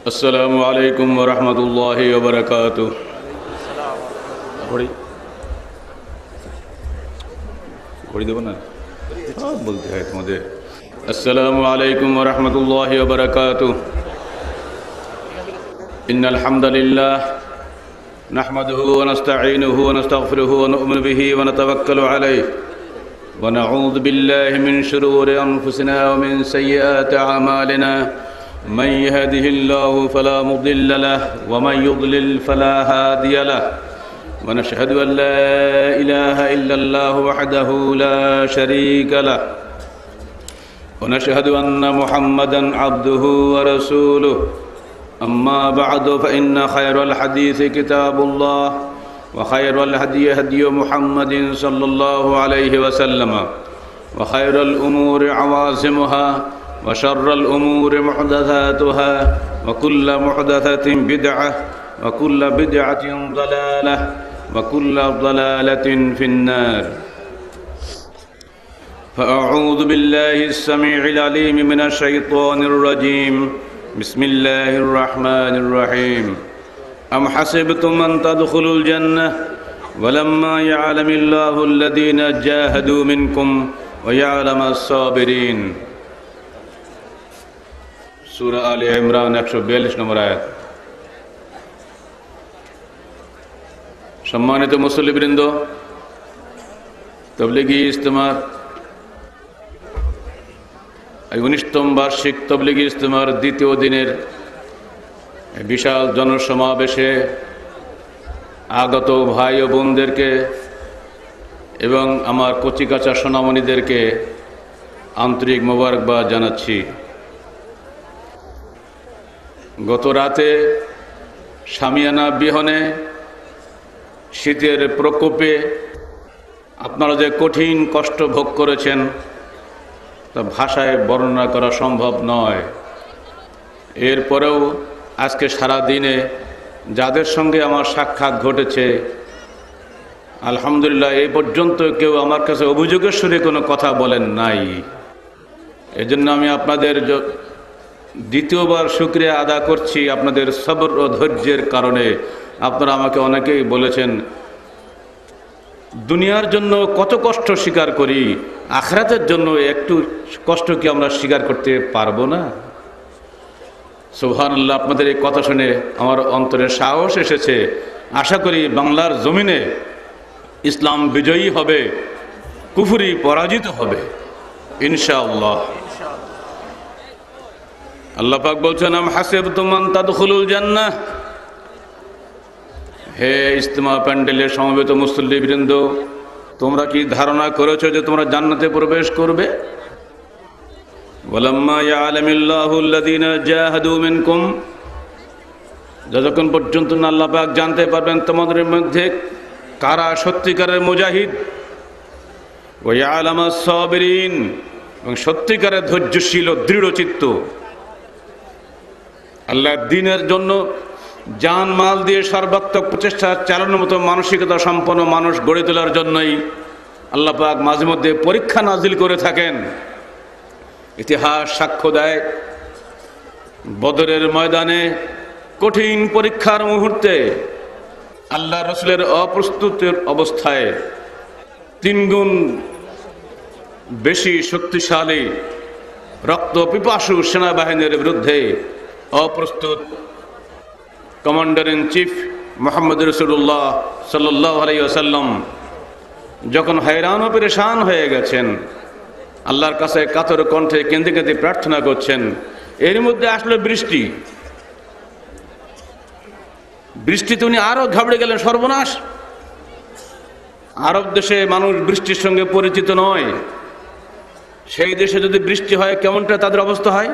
আসসালামু আলাইকুম ওয়া রাহমাতুল্লাহি ওয়া বারাকাতুহু। ঘড়ি দেব না, বলতে হয় তোমাদের। আসসালামু আলাইকুম ওয়া রাহমাতুল্লাহি ওয়া বারাকাতুহু। ইন্নাল হামদালিল্লাহ নাহমাদুহু ওয়া নাস্তাঈনুহু ওয়া নাস্তাগফিরুহু ওয়া নু'মিনু বিহি ওয়া নাতাওয়াক্কালু আলাইহি ওয়া নাউযু বিল্লাহি মিন শুরুরি আনফুসিনা ওয়া মিন সাইয়্যাতি আ'মালিনা। من يهده الله فلا مضل له ومن يضلل فلا هادي له ونشهد أن لا إله إلا الله وحده لا شريك له ونشهد أن محمدا عبده ورسوله أما بعد فإن خير الحديث كتاب الله وخير الهدي هدي محمد صلى الله عليه وسلم وخير الأمور عوازمها وشر الأمور محدثاتها وكل محدثة بدعة وكل بدعة ضلالة وكل ضلالة في النار. فأعوذ بالله السميع العليم من الشيطان الرجيم. بسم الله الرحمن الرحيم. أم حسبتم أن تدخلوا الجنة ولما يعلم الله الذين جاهدوا منكم ويعلم الصابرين. সূরা আলে ইমরান 142 নম্বর আয়াত। সম্মানিত মুসল্লিবৃন্দ, তাবলীগী ইজতেমার 19তম বার্ষিক তাবলীগী ইজতেমার দ্বিতীয় দিনের বিশাল জনসমাবেশে আগত ভাই ও বোনদেরকে এবং আমার কচিকাঁচা সোনামণিদেরকে আন্তরিক মোবারকবাদ জানাচ্ছি। গত রাতে শামিয়ানা বিহনে শীতের প্রকোপে আপনারা যে কঠিন কষ্ট ভোগ করেছেন তা ভাষায় বর্ণনা করা সম্ভব নয়। এরপরেও আজকে সারা দিনে যাদের সঙ্গে আমার সাক্ষাৎ ঘটেছে, আলহামদুলিল্লাহ এই পর্যন্ত কেউ আমার কাছে অভিযোগের সুরে কোনো কথা বলেন নাই। এজন্য আমি আপনাদের দ্বিতীয়বার শুকরিয়া আদা করছি আপনাদের সবর ও ধৈর্যের কারণে। আপনারা আমাকে অনেকেই বলেছেন দুনিয়ার জন্য কত কষ্ট স্বীকার করি, আখিরাতের জন্য একটু কষ্ট কি আমরা স্বীকার করতে পারবো না? সুবহানাল্লাহ, আপনাদের এই কথা শুনে আমার অন্তরে সাহস এসেছে। আশা করি বাংলার জমিনে ইসলাম বিজয়ী হবে, কুফরি পরাজিত হবে ইনশাআল্লাহ। আল্লাহ পাক বলছেন আম হাসিবতুম আন তাদখুলুল জান্নাহ। হে ইজতিমা প্যান্ডেলের সমবেত মুসল্লিবৃন্দ, তোমরা কি ধারণা করেছো যে তোমরা জান্নাতে প্রবেশ করবে? ওয়ালাম্মা ইয়ালামিল্লাহু আল্লাযীনা জাহাদু মিনকুম, যতক্ষণ পর্যন্ত না আল্লাহ পাক জানতে পারবেন তোমাদের মধ্যে কারা সত্যিকারের মুজাহিদ, ওয়া ইয়ালামাস সাবিরিন, এবং সত্যিকারের ধৈর্যশীল ও দৃঢ়চিত্ত। আল্লাহর দ্বীনের জন্য জান মাল দিয়ে সর্বাত্মক প্রচেষ্টা চালানোর মতো মানসিকতা সম্পন্ন মানুষ গড়ে তোলার জন্যই আল্লাহ পাক মাঝে মধ্যে পরীক্ষা নাজিল করে থাকেন। ইতিহাস সাক্ষ্য দেয় বদরের ময়দানে কঠিন পরীক্ষার মুহূর্তে আল্লাহ রসুলের অপ্রস্তুতের অবস্থায় 3 গুণ বেশি শক্তিশালী রক্ত পিপাসু সেনাবাহিনীর বিরুদ্ধে অপ্রস্তুত কমান্ডার ইন চিফ মুহাম্মদ রাসূলুল্লাহ সাল্লাল্লাহু আলাইহি ওয়াসাল্লাম যখন হয়রান ও পেরেশান হয়ে গেছেন, আল্লাহর কাছে কাতর কণ্ঠে কেঁদে কেঁদে প্রার্থনা করছেন, এর মধ্যে আসলে বৃষ্টিতে উনি আরো ঘাবড়ে গেলেন। সর্বনাশ! আরব দেশে মানুষ বৃষ্টির সঙ্গে পরিচিত নয়, সেই দেশে যদি বৃষ্টি হয় কেমনটা তাদের অবস্থা হয়।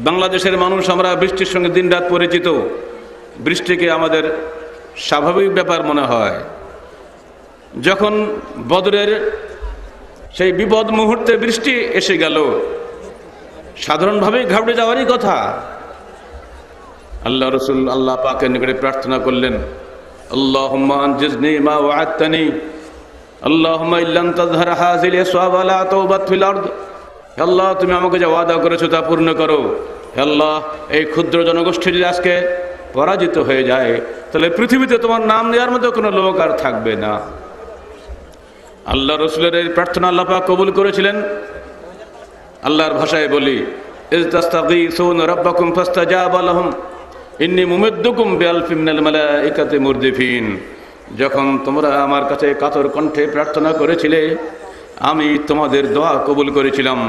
বাংলাদেশের মানুষ আমরা বৃষ্টির সঙ্গে দিনরাত পরিচিত, বৃষ্টিকে আমাদের স্বাভাবিক ব্যাপার মনে হয়। যখন বদরের সেই বিপদ মুহূর্তে বৃষ্টি এসে গেল, সাধারণভাবেই ঘাবড়ে যাওয়ারই কথা। আল্লাহ রসুল আল্লাহ পাকের নিকটে প্রার্থনা করলেন, আল্লাহুম্মা আনজিজনি মা ওয়া'আদতানি, আল্লাহুম্মা ইল্লাম তাযহার হাযিল ইসওয়াব লা তাওবাত ফিল আরদ। আল্লাহ, তুমি আমাকে যা ওয়াদা করেছো তা পূর্ণ করো। হে আল্লাহ, এই ক্ষুদ্র জনগোষ্ঠী যদি আজকে পরাজিত হয়ে যায়, তাহলে পৃথিবীতে তোমার নাম নেওয়ার মতো কোনো লোক আর থাকবে না। আল্লাহ রসুলের এই প্রার্থনা আল্লাহ পাক কবুল করেছিলেন। আল্লাহর ভাষায় বলি, ইজ তাস্তাগীসুনা রাব্বাকুম ফাস্তাজাবা লাহুম ইন্নী মুমিদ্দুকুম বিআলফিন মিনাল মালাইকাতি মুরদিফিন। যখন তোমরা আমার কাছে কাতর কণ্ঠে প্রার্থনা করেছিলে, আমি তোমাদের দোয়া কবুল করেছিলাম।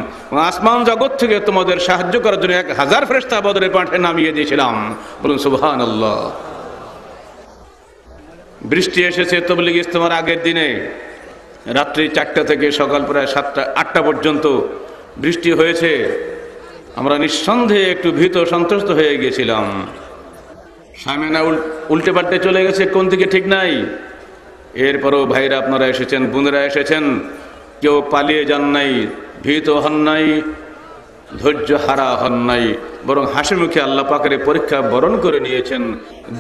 আসমান জগৎ থেকে তোমাদের সাহায্য করার জন্য 1000 ফেরেশতা বদরে পাঠে নামিয়ে দিয়েছিলাম। বলুন সুবহানাল্লাহ। বৃষ্টি এসেছে তাবলীগ ইজতেমার আগের দিনে, রাত্রি 4টা থেকে সকাল প্রায় 7টা-8টা পর্যন্ত বৃষ্টি হয়েছে। আমরা নিঃসন্দেহে একটু ভীত সন্ত্রস্ত হয়ে গেছিলাম। সামেনা উল্টে পাল্টে চলে গেছে, কোন দিকে ঠিক নাই। এরপরও ভাইরা আপনারা এসেছেন, বোনেরা এসেছেন, কেউ পালিয়ে যান নাই, ভীত হন নাই, ধৈর্য হারা হন নাই, বরং হাসি মুখে আল্লাহ পাকের পরীক্ষা বরণ করে নিয়েছেন।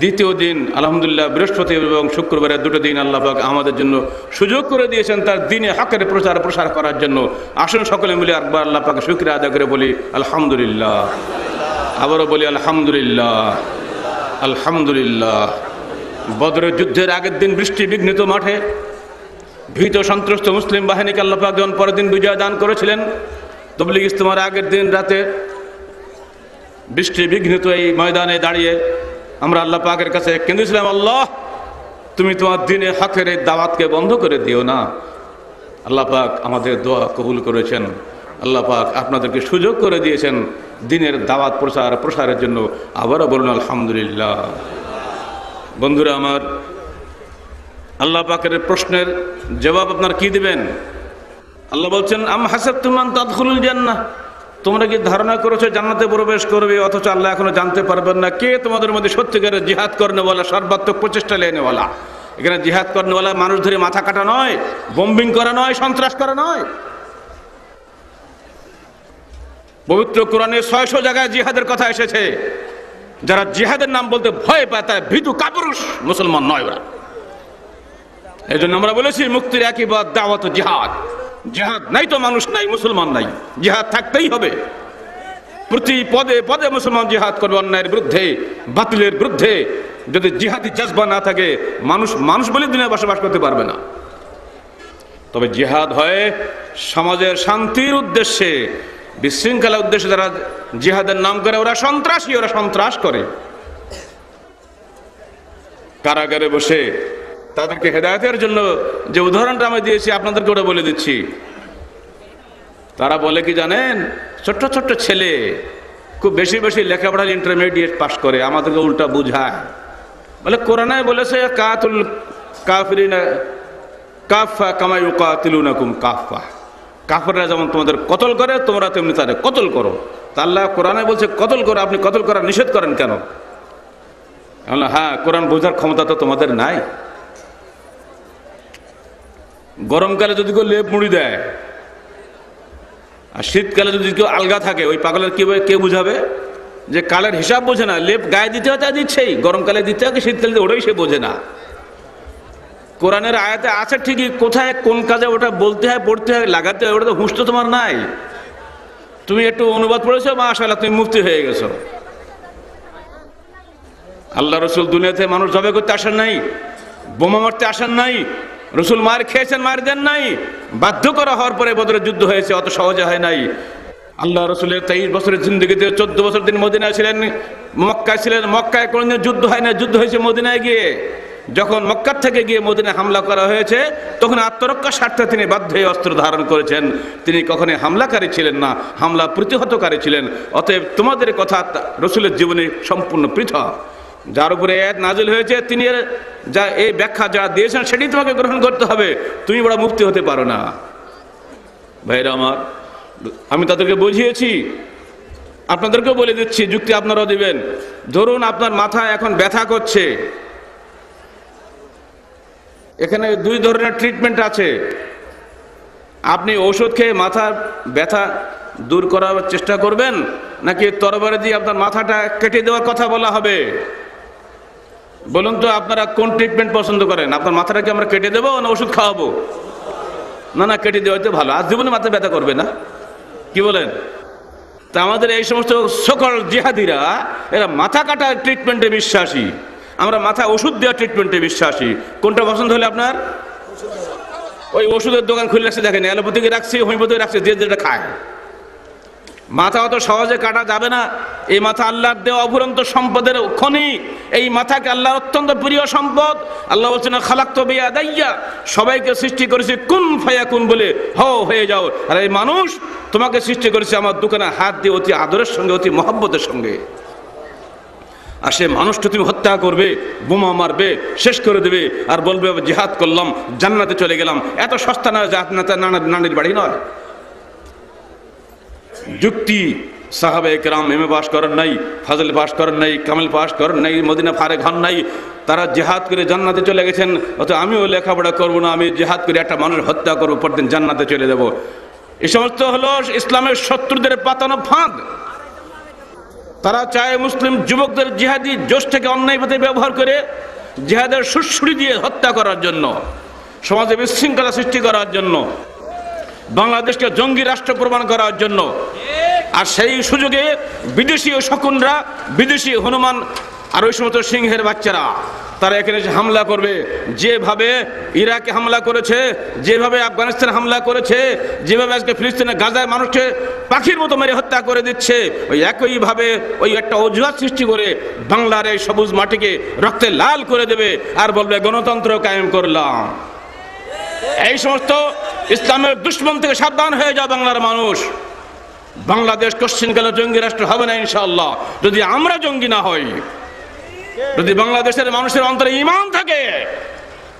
দ্বিতীয় দিন আলহামদুলিল্লাহ, বৃহস্পতিবার এবং শুক্রবারের 2টো দিন আল্লাহ পাক আমাদের জন্য সুযোগ করে দিয়েছেন তার দিনে হকের প্রসার করার জন্য। আসুন সকলে মিলে একবার আল্লাহ পাকে শুকরিয়া আদায় করে বলি আলহামদুলিল্লাহ। আবারও বলি আলহামদুলিল্লাহ, আলহামদুলিল্লাহ। বদরের যুদ্ধের আগের দিন বৃষ্টি বিঘ্নিত মাঠে ভীত সন্ত্রস্ত মুসলিম বাহিনীকে আল্লাহ পাক যখন পরের দিন বিজয় দান করেছিলেন, তাবলীগ ইজতেমার আগের দিন রাতে বৃষ্টি বিঘ্নিত এই ময়দানে দাঁড়িয়ে আমরা আল্লাহ পাকের কাছে কেঁদেছিলাম, আল্লাহ তুমি তোমার দিনে হকের এই দাওয়াতকে বন্ধ করে দিও না। আল্লাহ পাক আমাদের দোয়া কবুল করেছেন। আল্লাহ পাক আপনাদেরকে সুযোগ করে দিয়েছেন দিনের দাওয়াত প্রসারের জন্য। আবারও বলুন আলহামদুলিল্লাহ। বন্ধুরা আমার, আল্লাহ পাকের প্রশ্নের জবাব আপনার কি দিবেন? আল্লাহ বলছেন, আম হাসিবতুম আন তাদখুলুল জান্নাহ, তোমরা কি ধারণা করেছো জান্নাতে প্রবেশ করবে, অথচ আল্লাহ এখনো জানতে পারবেন না কে তোমাদের মধ্যে সত্যিকারের জিহাদ করনেওয়ালা, সর্বাত্মক প্রচেষ্টা লেনেওয়ালা। এখানে জিহাদ করনেওয়ালা মানুষ ধরে মাথা কাটা নয়, বোম্বিং করা নয়, সন্ত্রাস করা নয়। পবিত্র কোরআনে 600 জায়গায় জিহাদের কথা এসেছে। যারা জিহাদের নাম বলতে ভয় পায় তারা ভীতু কাপুরুষ, মুসলমান নয় ওরা। এই জন্য আমরা বলেছি মুক্তির একই বাদ দাওয়াত জিহাদ। জিহাদ নাই তো মানুষ নাই, মুসলমান নাই। জিহাদ থাকতেই হবে। প্রতি পদে পদে মুসলমান জিহাদ করবে অন্যায়ের বিরুদ্ধে, বাতিলের বিরুদ্ধে। যদি জিহাদি জজবা না থাকে, মানুষ বলে দুনিয়ায় বসবাস করতে পারবে না। তবে জিহাদ হয় সমাজের শান্তির উদ্দেশ্যে, বিশৃঙ্খলার উদ্দেশ্যে। যারা জিহাদের নাম করে ওরা সন্ত্রাসী, ওরা সন্ত্রাস করে। কারাগারে বসে তাদেরকে হেদায়েতের জন্য যে উদাহরণটা আমি দিয়েছি আপনাদেরকে ওটা বলে দিচ্ছি। তারা বলে কি জানেন, ছোট্ট ছোট্ট ছেলে খুব বেশি বেশি লেখাপড়া ইন্টারমিডিয়েট পাস করে, আমাদেরকে উল্টা বুঝায়। বলে কোরআনে বলেছে কাতুল কাফিরিনা কাফা কামা ইউকাতিলুনাকুম কাফা, কাফেররা যেমন তোমাদের কতল করে তোমরা তেমনি তাদের কতল করো। তা আল্লাহ কোরআনে বলছে কতল করো, আপনি কতল করা নিষেধ করেন কেন? হ্যাঁ, কোরআন বোঝার ক্ষমতা তো তোমাদের নাই। গরমকালে যদি কেউ লেপ মুড়ি দেয় আর শীতকালে যদি কেউ আলগা থাকে, ওই পাগলের কে বুঝাবে যে কালের হিসাব বোঝে না? লেপ গায়ে দিতে হয় তা দিচ্ছেই, গরমকালে দিতে হয়, শীতকালে ওটাই সে বোঝে না। কোরআনের আয়াতে আছে ঠিকই, কোথায় কোন কাজে ওটা বলতে হয়, পড়তে হয়, লাগাতে হয়, ওটা তো হুঁশ তো তোমার নাই। তুমি একটু অনুবাদ পড়েছো, মাশাআল্লাহ তুমি মুফতি হয়ে গেছো। আল্লাহ রসুল দুনিয়াতে মানুষ জবে করতে আসেন নাই, বোমা মারতে আসেন নাই। রসুল মার খেয়েছেন, মার দেন নাই। বাধ্য করা হওয়ার পরে বদরের যুদ্ধ হয়েছে, অত সহজে হয় নাই। আল্লাহ রসুলের 23 বছরের জিন্দগিতে 14 বছর দিন মদিনায় ছিলেন, মক্কায় ছিলেন। মক্কায় কোনোদিন যুদ্ধ হয় না, যুদ্ধ হয়েছে মদিনায় গিয়ে। যখন মক্কার থেকে গিয়ে মদিনায় হামলা করা হয়েছে, তখন আত্মরক্ষার স্বার্থে তিনি বাধ্য হয়ে অস্ত্র ধারণ করেছেন। তিনি কখনোই হামলাকারী ছিলেন না, হামলা প্রতিহতকারী ছিলেন। অতএব তোমাদের কথা রসুলের জীবনে সম্পূর্ণ পৃথক। যার উপরে আয়াত নাজিল হয়েছে তিনি যা এই ব্যাখ্যা যা দিয়েছেন সেটাই তোমাকে গ্রহণ করতে হবে। তুমি বড় মুক্তি হতে পারো না। ভাইরা আমার, আমি তাদেরকে বুঝিয়েছি, আপনাদেরকেও বলে দিচ্ছি, যুক্তি আপনারাও দিবেন। ধরুন আপনার মাথা এখন ব্যথা করছে, এখানে 2 ধরনের ট্রিটমেন্ট আছে। আপনি ওষুধ খেয়ে মাথার ব্যথা দূর করার চেষ্টা করবেন, নাকি তরবারি দিয়ে আপনার মাথাটা কেটে দেওয়ার কথা বলা হবে? বলুন তো আপনারা কোন ট্রিটমেন্ট পছন্দ করেন? আপনার মাথাটাকে আমরা কেটে দেবো না ওষুধ খাওয়াবো? না, কেটে দেওয়াতে ভালো। আজ জীবনে মাথা ব্যথা করবে না, কি বলেন? তা আমাদের এই সমস্ত সকল জিহাদিরা এরা মাথা কাটা ট্রিটমেন্টে বিশ্বাসী, আমরা মাথা ওষুধ দেওয়া ট্রিটমেন্টে বিশ্বাসী। কোনটা পছন্দ হলে আপনার? ওই ওষুধের দোকান খুলে রাখছে, দেখেন অ্যালোপ্যাথিকে রাখছি, হোমিওপ্যাথি রাখছে, যে যেটা খায়। মাথা অত সহজে কাটা যাবে না। এই মাথা আল্লাহর দেওয়া অফুরন্ত সম্পদের খনি। এই মাথাকে আল্লাহর অত্যন্ত প্রিয় সম্পদ। আল্লাহ বলছেন খালাকতু বিয়াদাইয়া, সবাইকে সৃষ্টি করেছে কুন ফায়াকুন বলে, হয়ে যাও। আর এই মানুষ তোমাকে সৃষ্টি করেছে আমার দোকানে হাত দিয়ে অতি আদরের সঙ্গে, অতি মহব্বতের সঙ্গে। আর সে মানুষটা তুমি হত্যা করবে, বোমা মারবে, শেষ করে দেবে, আর বলবে জিহাদ করলাম, জান্নাতে চলে গেলাম। এত সস্তা না, নানির বাড়ি নয়। যুক্তি সাহাবায়ে কেরাম এমএ পাস করেন নাই, ফাজল পাস করেন নাই, কামেল পাস করেন নাই, মদিনা ফারেক হন নাই, তারা জিহাদ করে জান্নাতে চলে গেছেন। অত আমিও লেখাপড়া করবো না, আমি জিহাদ করে একটা মানুষ হত্যা করবো, পরদিন জান্নাতে চলে যাব। এই সমস্ত হলো ইসলামের শত্রুদের পাতানো ফাঁদ। তারা চায় মুসলিম যুবকদের জিহাদি জোশটাকে অন্যায় পথে ব্যবহার করে জিহাদের সুড়সুড়ি দিয়ে হত্যা করার জন্য, সমাজে বিশৃঙ্খলা সৃষ্টি করার জন্য, বাংলাদেশকে জঙ্গি রাষ্ট্র প্রমাণ করার জন্য। আর সেই সুযোগে বিদেশি শকুনরা, বিদেশি হনুমান আর ওই সমস্ত সিংহের বাচ্চারা তারা এখানে হামলা করবে। যেভাবে ইরাকে হামলা করেছে, যেভাবে আফগানিস্তানে হামলা করেছে, যেভাবে আজকে ফিলিস্তিনে গাজায় মানুষকে পাখির মতো মেরে হত্যা করে দিচ্ছে, ওই একইভাবে ওই একটা অজুহাত সৃষ্টি করে বাংলার এই সবুজ মাটিকে রক্তে লাল করে দেবে আর বলবে গণতন্ত্র কায়েম করলাম। এই সমস্ত ইসলামের দুশ্মন থেকে সাবধান হয়ে যাও বাংলার মানুষ। বাংলাদেশ কোশ্চিনকালে জঙ্গি রাষ্ট্র হবে না ইনশাআল্লাহ, যদি আমরা জঙ্গি না হই। যদি বাংলাদেশের মানুষের অন্তরে ঈমান থাকে,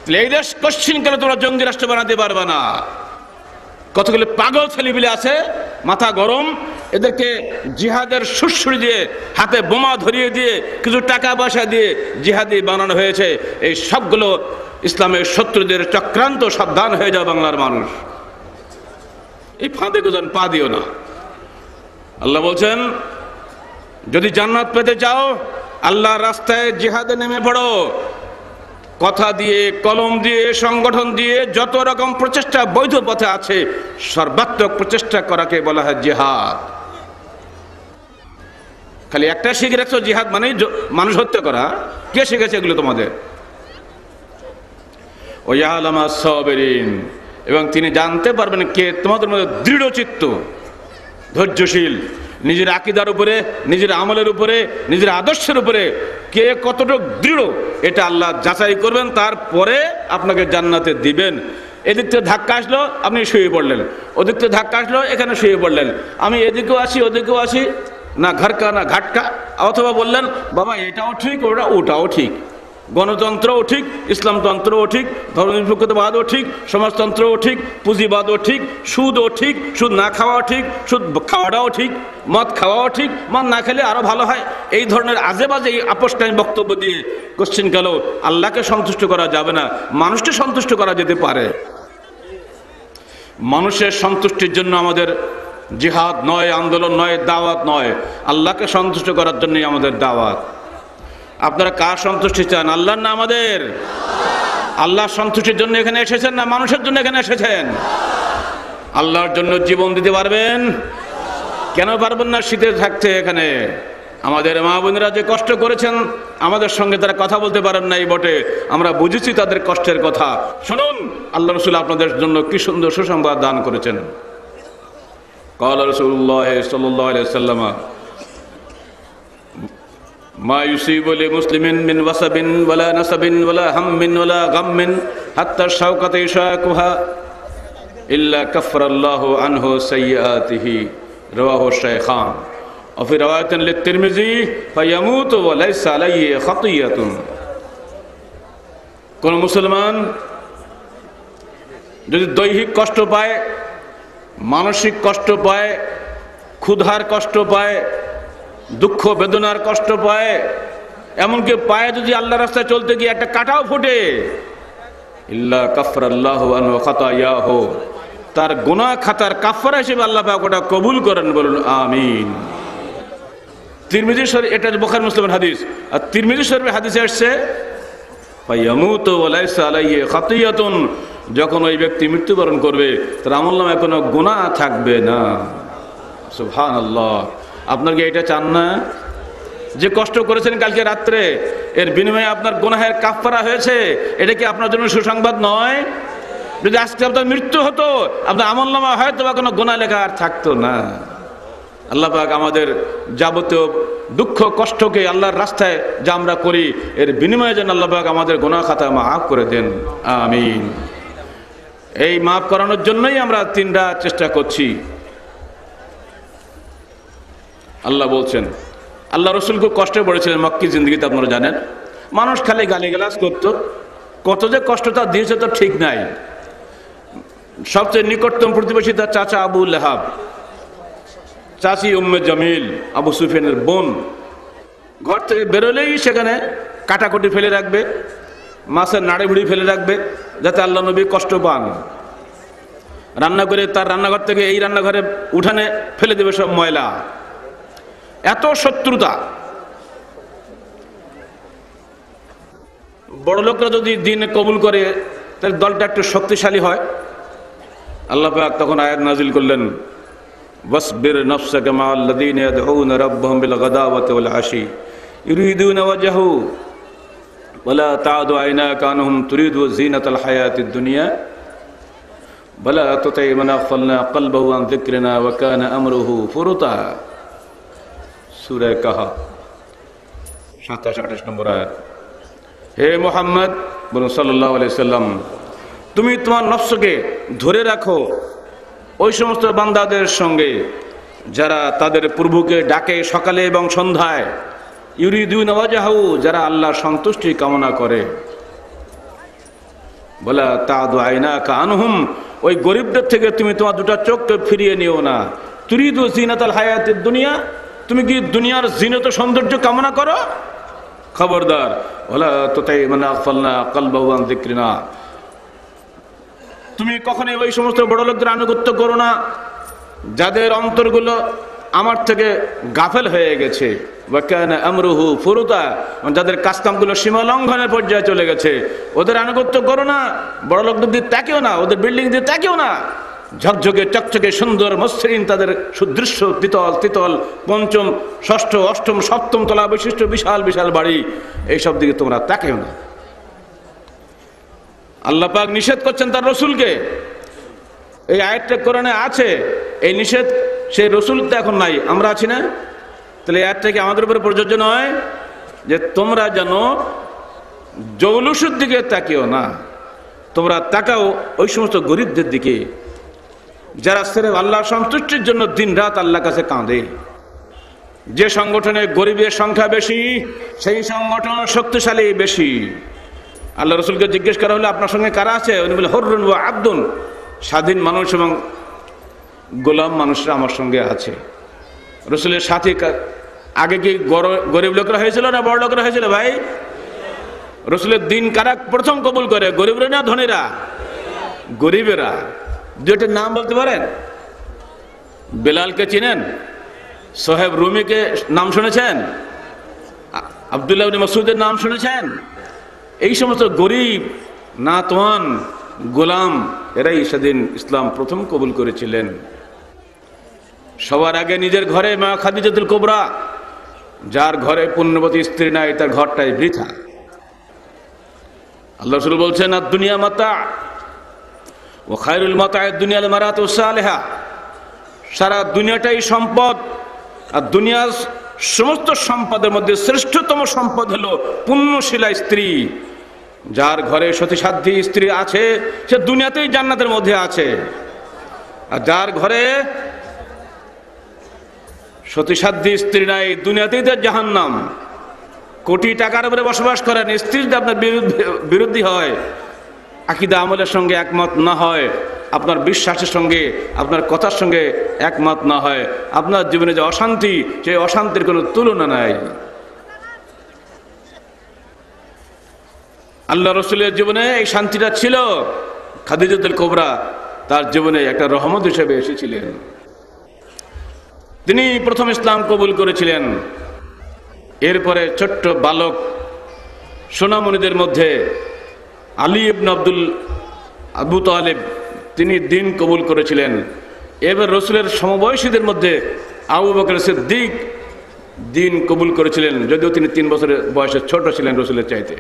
তাহলে এই দেশ কোশ্চিনকালে তোমরা জঙ্গি রাষ্ট্র বানাতে পারবে না। কতগুলো পাগল ছেলেপিলে আছে, মাথা গরম, এদেরকে জিহাদের সুড়সুড়ি দিয়ে, হাতে বোমা ধরিয়ে দিয়ে, কিছু টাকা পয়সা দিয়ে জিহাদি বানানো হয়েছে। এই সবগুলো ইসলামের শত্রুদের চক্রান্ত। সাবধান হয়ে যাও বাংলার মানুষ, এই ফাঁদে গোজন পা দিও না। আল্লাহ বলছেন যদি জান্নাত পেতে চাও আল্লাহর রাস্তায় জিহাদে নেমে পড়ো। কথা দিয়ে, কলম দিয়ে, সংগঠন দিয়ে যত রকম প্রচেষ্টা বৈধ পথে আছে, সর্বাত্মক প্রচেষ্টা করাকে বলা হয় জিহাদ। খালি একটা শিখে রাখছো, জিহাদ মানে মানুষ হত্যা করা। কে শিখেছে এগুলো তোমাদের? ওয়ালামা সাবিরিন, এবং তিনি জানতে পারবেন কে তোমাদের মধ্যে দৃঢ় চিত্ত, ধৈর্যশীল, নিজের আকীদার উপরে, নিজের আমলের উপরে, নিজের আদর্শের উপরে কে কতটুকু দৃঢ়, এটা আল্লাহ যাচাই করবেন। তারপরে আপনাকে জান্নাতে দিবেন। এদিক থেকে ধাক্কা আসলো, আপনি শুয়ে পড়লেন, ওদিক থেকে ধাক্কা আসলো, এখানে শুয়ে পড়লেন। আমি এদিকেও আসি, ওদিকেও আসি, না ঘরকা না ঘাটকা। অথবা বললেন বাবা এটাও ঠিক, ওটাও ঠিক, গণতন্ত্রও ঠিক, ইসলামতন্ত্রও ঠিক, ধর্মনিরপেক্ষতাবাদও ঠিক, সমাজতন্ত্রও ঠিক, পুঁজিবাদও ঠিক, সুদও ঠিক, সুদ না খাওয়াও ঠিক, সুদ খাওয়াটাও ঠিক, মদ খাওয়াও ঠিক, মদ না খেলে আরো ভালো হয়। এই ধরনের আজে বাজে আপসটাইম বক্তব্য দিয়ে কোশ্চিন গেল আল্লাহকে সন্তুষ্ট করা যাবে না, মানুষকে সন্তুষ্ট করা যেতে পারে। মানুষের সন্তুষ্টির জন্য আমাদের জিহাদ নয়, আন্দোলন নয়, দাওয়াত নয়, আল্লাহকে সন্তুষ্ট করার জন্যই আমাদের দাওয়াত। আপনারা কার সন্তুষ্টি চান? আল্লাহর না আমাদের? আল্লাহর সন্তুষ্টির জন্য এখানে এসেছেন না মানুষের জন্য এখানে এসেছেন? আল্লাহর জন্য জীবন দিতে পারবেন? কেন পারবেন না? শীতে থাকতে এখানে আমাদের মা বোনেরা যে কষ্ট করেছেন, আমাদের সঙ্গে তারা কথা বলতে পারেন নাই বটে, আমরা বুঝেছি তাদের কষ্টের কথা। শুনুন আল্লাহ রাসূল আপনাদের জন্য কি সুন্দর সুসংবাদ দান করেছেন। قال رسول الله صلى الله عليه وسلم ما يصيب لمسلم من وصب ولا نصب ولا هم ولا غم حتى الشوكة يشاكها إلا كفر الله عنه سيئاته رواه الشيخان وفي رواية للترمذي فيموت وليس عليه خطية। কোন মুসলমান যদি দৈহিক কষ্ট পায়, মানসিক কষ্ট পায়, ক্ষুধার কষ্ট পায়, দুঃখ বেদনার কষ্ট পায়, এমনকি পায়ে যদি আল্লাহর রাস্তায় চলতে গিয়ে একটা কাঁটাও ফোটে, ইল্লা কাফরাল্লাহু আনহু খাতায়াহু, তার গুনাহ খাতার কাফারা হিসেবে আল্লাহ পাক ওটা কবুল করেন। বলুন আমিন। তিরমিজি শরীফ, এটা বুখারী মুসলিমের হাদিস। আর তিরমিজি শরীফের হাদিসে আসছে ফায়ামুতু ওয়া লাইসা আলাইহি খাতিয়াতুন, যখন ওই ব্যক্তি মৃত্যুবরণ করবে তার আমলনামায় কোনো গুনাহ থাকবে না। সুবহানাল্লাহ। আপনার কি এটা চান না? যে কষ্ট করেছেন কালকে রাত্রে, এর বিনিময়ে আপনার গুনাহের কাফফারা হয়েছে, এটা কি আপনার জন্য সুসংবাদ নয়? যদি আজকে আপনার মৃত্যু হতো, আপনার আমলনামা হয়তো বা কোনো গুনাহ লেখা আর থাকতো না। আল্লাহ পাক আমাদের যাবতীয় দুঃখ কষ্টকে আল্লাহর রাস্তায় যা আমরা করি, এর বিনিময়ে যেন আল্লাহ পাক আমাদের গুনাহ খাতা মাফ করে দেন, আমিন। এই মাফ করানোর জন্যই আমরা তিনটা চেষ্টা করছি। আল্লাহ বলছেন, আল্লাহ রসুল খুব কষ্টে পড়েছিলেন মক্কি জিন্দগিতে, আপনারা জানেন। মানুষ খালি গালিগালাজ করতো, কত যে কষ্ট তার দিয়েছে তো ঠিক নাই। সবচেয়ে নিকটতম প্রতিবেশী তার চাচা আবু লাহাব, চাচি উম্মে জামিল, আবু সুফিয়ানের বোন। ঘর থেকে বেরোলেই সেখানে কাটাকুটি ফেলে রাখবে, মাছের নাড়ি ভুড়ি ফেলে রাখবে, যাতে আল্লাহ নবী কষ্ট পান। রান্না করে তার রান্নাঘর থেকে এই রান্নাঘরে উঠানে ফেলে দেবে সব ময়লা। এত শত্রুতা। বড় লোকরা যদি দিন কবুল করে, তাহলে দলটা একটু শক্তিশালী হয়। আল্লাহ পাক তখন আয়াত নাজিল করলেন, ওয়াসবির নাফসাকা মা'আল্লাযীনা ইয়াদউনা রাব্বাহুম বিল গাদাওয়াতি ওয়াল আশি ইউরিদুনা ওয়াজহু ওয়ালা তা'দু আইনাকা আনহুম তুরিদু যিনাতাল হায়াতিদ দুনিয়া ওয়ালা তুতি মান আগফালনা কলবাহু আন যিকরিনা ওয়া কানা আমরুহু ফুরুতা। সূরা কাহফ 27-28 নম্বর আয়াত। হে মুহাম্মদ বলুন সাল্লাল্লাহু আলাইহি সাল্লাম, তুমি তোমার নফসকে ধরে রাখো ওই সমস্ত বান্দাদের সঙ্গে যারা তাদের প্রভুকে ডাকে সকালে এবং সন্ধ্যায়, ইউরিদুনা ওয়াজহু, যারা আল্লাহর সন্তুষ্টি কামনা করে। বলা তা'দু আইনাকা আনহুম, ওই গরিবদের থেকে তুমি তোমার দুটো চোখকে ফিরিয়ে নিও না। তুরিদু যিনাতাল হায়াতিদ দুনিয়া, তুমি কি দুনিয়ার জিনত সৌন্দর্য কামনা করো? খবরদার। ওয়ালা তুতি মান আগফালনা কলবাহু আন যিকরিনা, তুমি কখনোই ওই সমস্ত বড় লোকদের আনুগত্য করো না যাদের অন্তরগুলো আমার থেকে গাফেল হয়ে গেছে। ওয়া কানা আমরুহু ফুরুতা, যাদের কাজকামগুলো সীমা লঙ্ঘনের পর্যায়ে চলে গেছে, ওদের আনুগত্য করো না। বড় লোকদের দিকে তাকিও না, ওদের বিল্ডিং দিয়ে তাকিও না। ঝকঝকে চকচকে সুন্দর মসৃণ তাদের সুদৃশ্য দ্বিতল তৃতল পঞ্চম ষষ্ঠ অষ্টম সপ্তম তলা বিশিষ্ট বিশাল বিশাল বাড়ি, এইসব দিকে তোমরা তাকিও না। আল্লাহ পাক নিষেধ করছেন তার রসুলকে। এই আয়াতটা কোরআনে আছে, এই নিষেধ সেই রসুল তো এখন নাই, আমরা আছি না? তাহলে এই আয়াতটা কি আমাদের উপরে প্রযোজ্য নয় যে তোমরা যেন জৌলুসের দিকে তাকিও না, তোমরা তাকাও ওই সমস্ত গরিবদের দিকে যারা সির্ফ আল্লাহর সন্তুষ্টির জন্য দিন রাত আল্লাহর কাছে কাঁদে। যে সংগঠনে গরিবের সংখ্যা বেশি, সেই সংগঠন শক্তিশালী বেশি। আল্লাহ রসুলকে জিজ্ঞেস করা হলো, আপনার সঙ্গে কারা আছে? উনি বলে, হুররুন ওয়া আবদুন, স্বাধীন মানুষ এবং গোলাম মানুষরা আমার সঙ্গে আছে। রসুলের সাথে আগে কি গরিব লোকরা হয়েছিল না বড় লোকরা হয়েছিল? ভাই, রসুলের দিন কারা প্রথম কবুল করে, গরিবরা না ধনীরা? গরিবেরা। দুইটার নাম বলতে পারেন? বেলালকে চিনেন? সোহেব রুমিকে নাম শুনেছেন? আব্দুল্লাহ ইবনে মাসউদের নাম শুনেছেন? এই সমস্ত গরিব নাতওয়ান গোলাম, এরাই সেদিন ইসলাম প্রথম কবুল করেছিলেন। সবার আগে নিজের ঘরে মা খাদিজাতুল কুবরা, যার ঘরে পুণ্যবতী স্ত্রী নাই তার ঘরটাই বৃথা। আল্লাহ রাসূল বলছেন, আদ দুনিয়া মাতা ওয়া খায়রুল মাতা'আদ দুনিয়াল মারাতুস সালিহা, সারা দুনিয়াটাই সম্পদ, আর দুনিয়ার সমস্ত সম্পদের মধ্যে শ্রেষ্ঠতম সম্পদ হলো পুণ্যশীলা স্ত্রী। যার ঘরে সতীসাধ্যী স্ত্রী আছে সে দুনিয়াতেই জান্নাতের মধ্যে আছে, আর যার ঘরে সতীসাধ্যী স্ত্রী নাই দুনিয়াতেই তার জাহান্নাম। কোটি টাকার উপরে বসবাস করেন, স্ত্রী যদি আপনার বিরোধী হয়, আকীদা আমলের সঙ্গে একমত না হয়, আপনার বিশ্বাসের সঙ্গে আপনার কথার সঙ্গে একমত না হয়, আপনার জীবনে যে অশান্তি, সেই অশান্তির কোনো তুলনা নাই। আল্লাহ রসুলের জীবনে এই শান্তিটা ছিল। খাদিজাতুল কুবরা তার জীবনে একটা রহমত হিসেবে এসেছিলেন। তিনি প্রথম ইসলাম কবুল করেছিলেন। এরপরে ছোট্ট বালক সোনামণিদের মধ্যে আলী ইবনে আবু তালেব, তিনি দিন কবুল করেছিলেন। এবার রসুলের সমবয়সীদের মধ্যে আবু বকর সিদ্দিক দিন কবুল করেছিলেন, যদিও তিনি 3 বছরের বয়সে ছোট ছিলেন রসুলের চাইতে।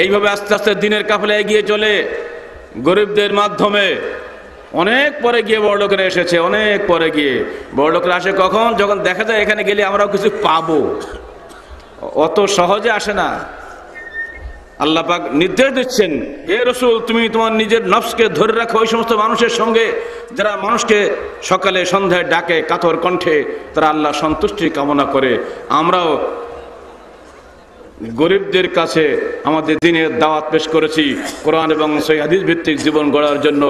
এইভাবে আস্তে আস্তে দিনের কাফেলা এগিয়ে চলে গরিবদের মাধ্যমে। অনেক পরে গিয়ে বড়লোকেরা এসেছে, অনেক পরে গিয়ে বড়লোকেরা আসে কখন? যখন দেখা যায় এখানে গেলে আমরাও কিছু পাবো। অত সহজে আসে না। আল্লাহ পাক নির্দেশ দিচ্ছেন, হে রসুল, তুমি তোমার নিজের নফসকে ধরে রাখো ওই সমস্ত মানুষের সঙ্গে যারা মানুষকে সকালে সন্ধ্যায় ডাকে কাতর কণ্ঠে, তারা আল্লাহ সন্তুষ্টি কামনা করে। আমরাও গরিবদের কাছে আমাদের দিনের দাওয়াত পেশ করেছি কোরআন এবং সহিহ হাদিস ভিত্তিক জীবন গড়ার জন্য।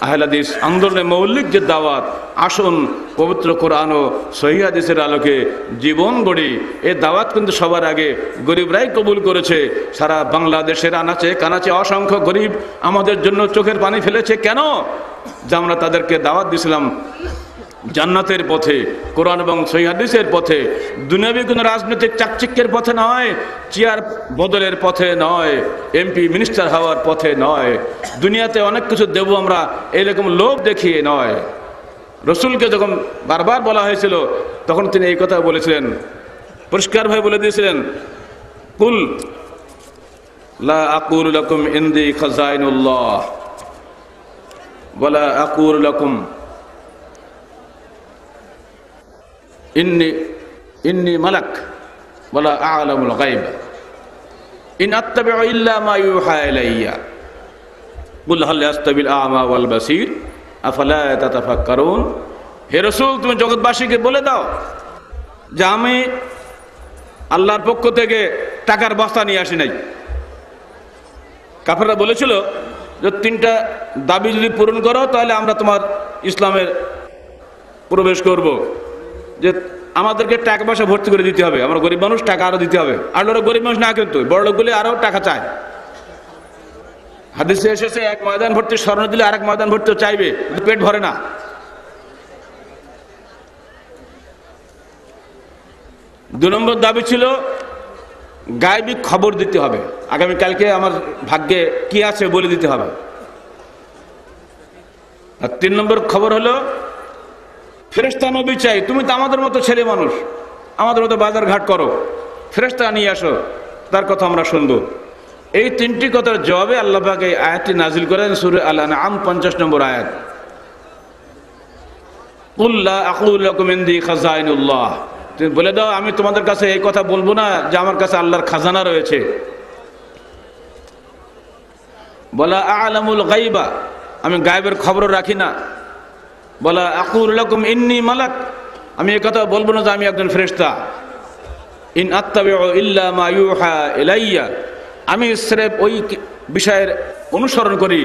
আহলে হাদিস আন্দোলনের মৌলিক যে দাওয়াত, আসুন পবিত্র কোরআন ও সহিহ হাদিসের আলোকে জীবন গড়ি। এই দাওয়াত কিন্তু সবার আগে গরিবরাই কবুল করেছে। সারা বাংলাদেশের আনাচে কানাচে অসংখ্য গরিব আমাদের জন্য চোখের পানি ফেলেছে। কেন? যে আমরা তাদেরকে দাওয়াত দিয়েছিলাম জান্নাতের পথে, কোরআন এবং সহিহ হাদিসের পথে, দুনিয়াবি কোনো রাজনৈতিক চাকচিক্যের পথে নয়, চেয়ার বদলের পথে নয়, এমপি মিনিস্টার হওয়ার পথে নয়, দুনিয়াতে অনেক কিছু দেব আমরা এরকম লোভ দেখিয়ে নয়। রসুলকে যখন বারবার বলা হয়েছিল তখন তিনি এই কথা বলেছিলেন, পরিষ্কারভাবে বলে দিয়েছিলেন, কুল লা আকুলু লাকুম ইনদি খাজাইনুল্লাহ ওয়ালা আকুলু লাকুম ইন্নি মালাক ওয়ালা আ'লামুল গায়ব ইন আত্তাবিউ ইল্লা মা ইউহা ইলাইয়া কুল হাল ইয়াস্তাবিল আ'মা ওয়াল বাসীর আফালা তাতাফাক্কারুন। হে রাসূল, তুমি জগৎবাসীকে বলে দাও যে আমি আল্লাহর পক্ষ থেকে টাকার বস্তা নিয়ে আসি নাই। কাফেররা বলেছিল যে 3টা দাবি যদি পূরণ করো তাহলে আমরা তোমার ইসলামের প্রবেশ করব। যে আমাদেরকে টাকা পয়সা ভর্তি করে দিতে হবে, আমরা গরিব মানুষ, টাকা আরো দিতে হবে। আর ওরা গরিব মানুষ না, কিন্তু বড় লোকগুলি আরো টাকা চায়। হাদিসে এসেছে এক ময়দান ভর্তি স্বর্ণ দিলে আরেক ময়দান ভর্তি চাইবে, পেট ভরে না। দুই নম্বর দাবি ছিল গায়বী খবর দিতে হবে, আগামীকালকে আমার ভাগ্যে কি আছে বলে দিতে হবে। আর 3 নম্বর খবর হলো ফেরেশতা নবী চাই, তুমি তো আমাদের মতো ছেলে মানুষ, আমাদের মতো বাজার ঘাট করো, ফেরেশতা নিয়ে আসো, তার কথা আমরা শুনবো। এই 3টি কথার জবাবে আল্লাহ পাক এই আয়াতটি নাজিল করেন সূরা আল-আনআম 50 নম্বর আয়াত, কুল লা আকুলু লাকুম ইনদি খাজাইনুল্লাহ, তুমি বলে দাও আমি তোমাদের কাছে এই কথা বলবো না যে আমার কাছে আল্লাহর খাজানা রয়েছে। বলা আ'লামুল গায়বা, আমি গায়েবের খবর রাখি না। বলা আকুলু লাকুম ইন্নী মালাক, আমি এই কথা বলবো না যে আমি একজন ফেরেশতা। ইন আত্তাবিউ ইল্লা মা ইউহা ইলাইয়া, আমি সির্ফ ওই বিষয়ের অনুসরণ করি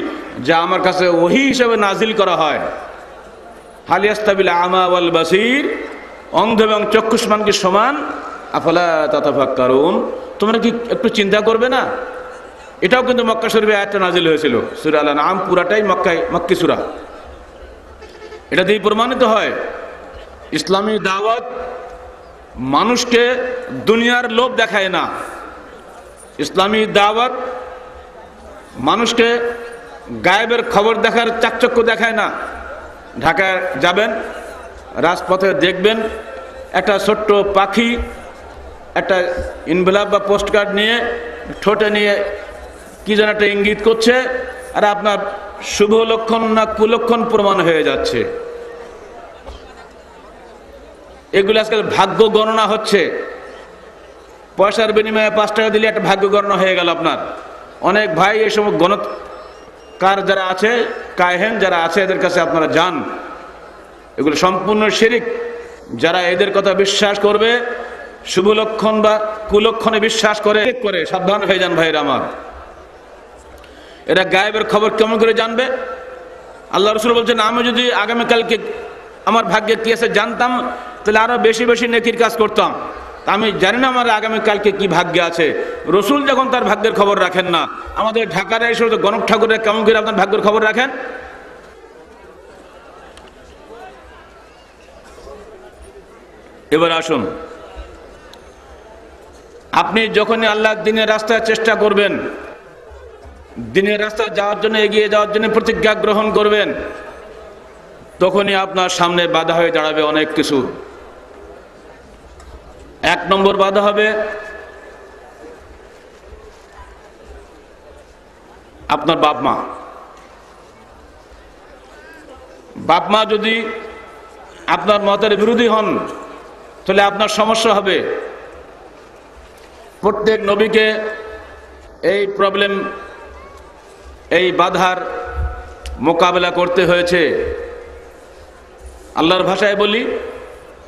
যা আমার কাছে ওহী হিসেবে নাজিল করা হয়। হাল ইয়াস্তাবিল আ'মা ওয়াল বাসীর, অন্ধ এবং চক্ষুষ্মান কি সমান? আফালা তাতাফাক্কারুন, তোমরা কি একটু চিন্তা করবে না? এটাও কিন্তু মক্কা শরীফে আয়াতটা নাজিল হয়েছিল। সূরা আল-আনআম পুরাটাই মক্কি সূরা। এটা দিয়ে প্রমাণিত হয় ইসলামী দাওয়াত মানুষকে দুনিয়ার লোভ দেখায় না। ইসলামী দাওয়াত মানুষকে গায়েবের খবর দেখার চাকচক্য দেখায় না। ঢাকায় যাবেন, রাজপথে দেখবেন একটা ছোট্ট পাখি একটা ইনভেলপ বা পোস্ট কার্ড নিয়ে ঠোঁটে নিয়ে কি যেন একটা ইঙ্গিত করছে, আর আপনার শুভ লক্ষণ না কুলক্ষণ প্রমাণ হয়ে যাচ্ছে। এগুলো আজকাল ভাগ্য গণনা হচ্ছে। পয়সার বিনিময়ে 5 টাকা দিলে একটা ভাগ্য গণনা হয়ে গেল আপনার। অনেক ভাই এই সময় গণৎকার যারা আছে, কাহেন যারা আছে, এদের কাছে আপনারা যান, এগুলো সম্পূর্ণ শিরিক। যারা এদের কথা বিশ্বাস করবে, শুভ লক্ষণ বা কুলক্ষণে বিশ্বাস করে, সাবধান হয়ে যান ভাইরা আমার। এরা গায়েবের খবর কেমন করে জানবে? আল্লাহ রাসূল বলছেন, আমি যদি আগামীকালকে আমার ভাগ্যে কি আছে জানতাম তাহলে আরো বেশি বেশি নেকির কাজ করতাম। আমি জানি না আমার আগামীকালকে কি ভাগ্যে আছে। রসুল যখন তার ভাগ্যের খবর রাখেন না, আমাদের ঢাকার এই সমস্ত গণক ঠাকুরের কেমন করে আপনার ভাগ্যের খবর রাখেন? এবার আসুন, আপনি যখনই আল্লাহর দ্বীনের রাস্তায় চেষ্টা করবেন, দ্বীনের রাস্তায় যাওয়ার জন্য, এগিয়ে যাওয়ার জন্য প্রতিজ্ঞা গ্রহণ করবেন, তখনই আপনার সামনে বাধা হয়ে দাঁড়াবে অনেক কিছু। 1 নম্বর বাধা হবে আপনার বাপ মা। বাপ মা যদি আপনার মতের বিরোধী হন তাহলে আপনার সমস্যা হবে। প্রত্যেক নবীকে এই প্রবলেম, এই বাধার মোকাবেলা করতে হয়েছে। আল্লাহর ভাষায় বলি,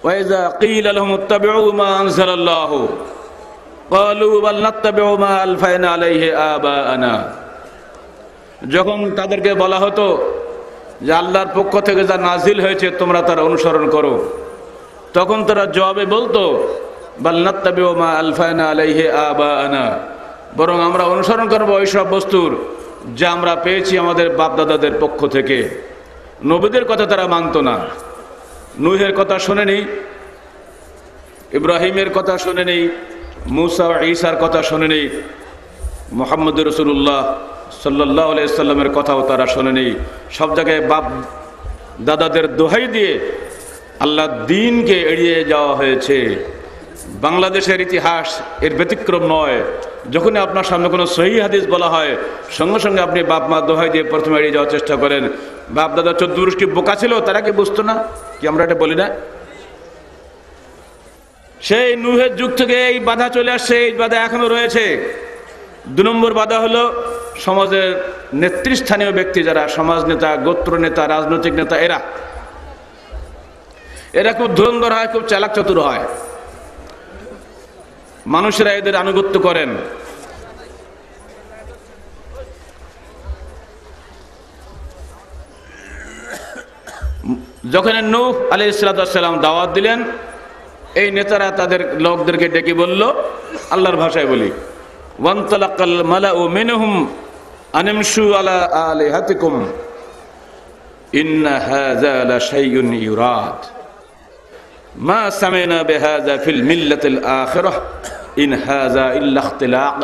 ওয়াইজা কিলা লাহুম ইত্তাবিউ মা আনজালাল্লাহু ক্বালু বাল নাত্তাবিউ মা আলফাইনা আলাইহি আবাআনা। যখন তাদেরকে বলা হতো যে আল্লাহর পক্ষ থেকে যা নাজিল হয়েছে তোমরা তার অনুসরণ করো, তখন তারা জবাবে বলতো বাল নাত্তাবিউ মা আলফাইনা আলাইহি আবাআনা, বরং আমরা অনুসরণ করবো ওইসব বস্তুর যা আমরা পেয়েছি আমাদের বাপদাদাদের পক্ষ থেকে। নবীদের কথা তারা মানত না। নূহের কথা শোনেনি, ইব্রাহিমের কথা শোনেনি, মুসা ও ঈসার কথা শোনেনি, মুহাম্মদ রাসূলুল্লাহ সাল্লাল্লাহু আলাইহি সাল্লামের কথাও তারা শোনেনি। সব জায়গায় বাপ দাদাদের দোহাই দিয়ে আল্লাহ দ্বীনকে এড়িয়ে যাওয়া হয়েছে। বাংলাদেশের ইতিহাস এর ব্যতিক্রম নয়। যখনই আপনার সামনে কোনো সহিহ হাদিস বলা হয়, সঙ্গে সঙ্গে আপনি বাপ মা দোহাই দিয়ে প্রথমে এড়িয়ে যাওয়ার চেষ্টা করেন। বাপ দাদা 14 গোষ্ঠী বোকা ছিল, তারা কি বুঝতো না? কি আমরা এটা বলি না? সেই নূহের যুগ থেকে এই বাধা চলে আসছে, এই বাধা এখনো রয়েছে। 2 নম্বর বাধা হলো সমাজের নেতৃস্থানীয় ব্যক্তি, যারা সমাজ নেতা, গোত্র নেতা, রাজনৈতিক নেতা, এরা খুব ধুরন্ধর হয়, খুব চালাক চতুর হয়। মানুষেরা এদের আনুগত্য করেন। যখন নূহ আলাইহিস সালাম দাওয়াত দিলেন, এই নেতারা তাদের লোকদেরকে ডেকে বলল, আল্লাহর ভাষায় বলি, ওয়ান্তালাকাল মালাউ মিনহুম আনিমশু আলা আলিহাতিকুম ইন্না হাযা লাশাইউন ইউরাদ মা সামিনা বিহাযা ফিল মিল্লাতিল আখিরাহ ইন হাযা ইল্লা ইখতিলাক।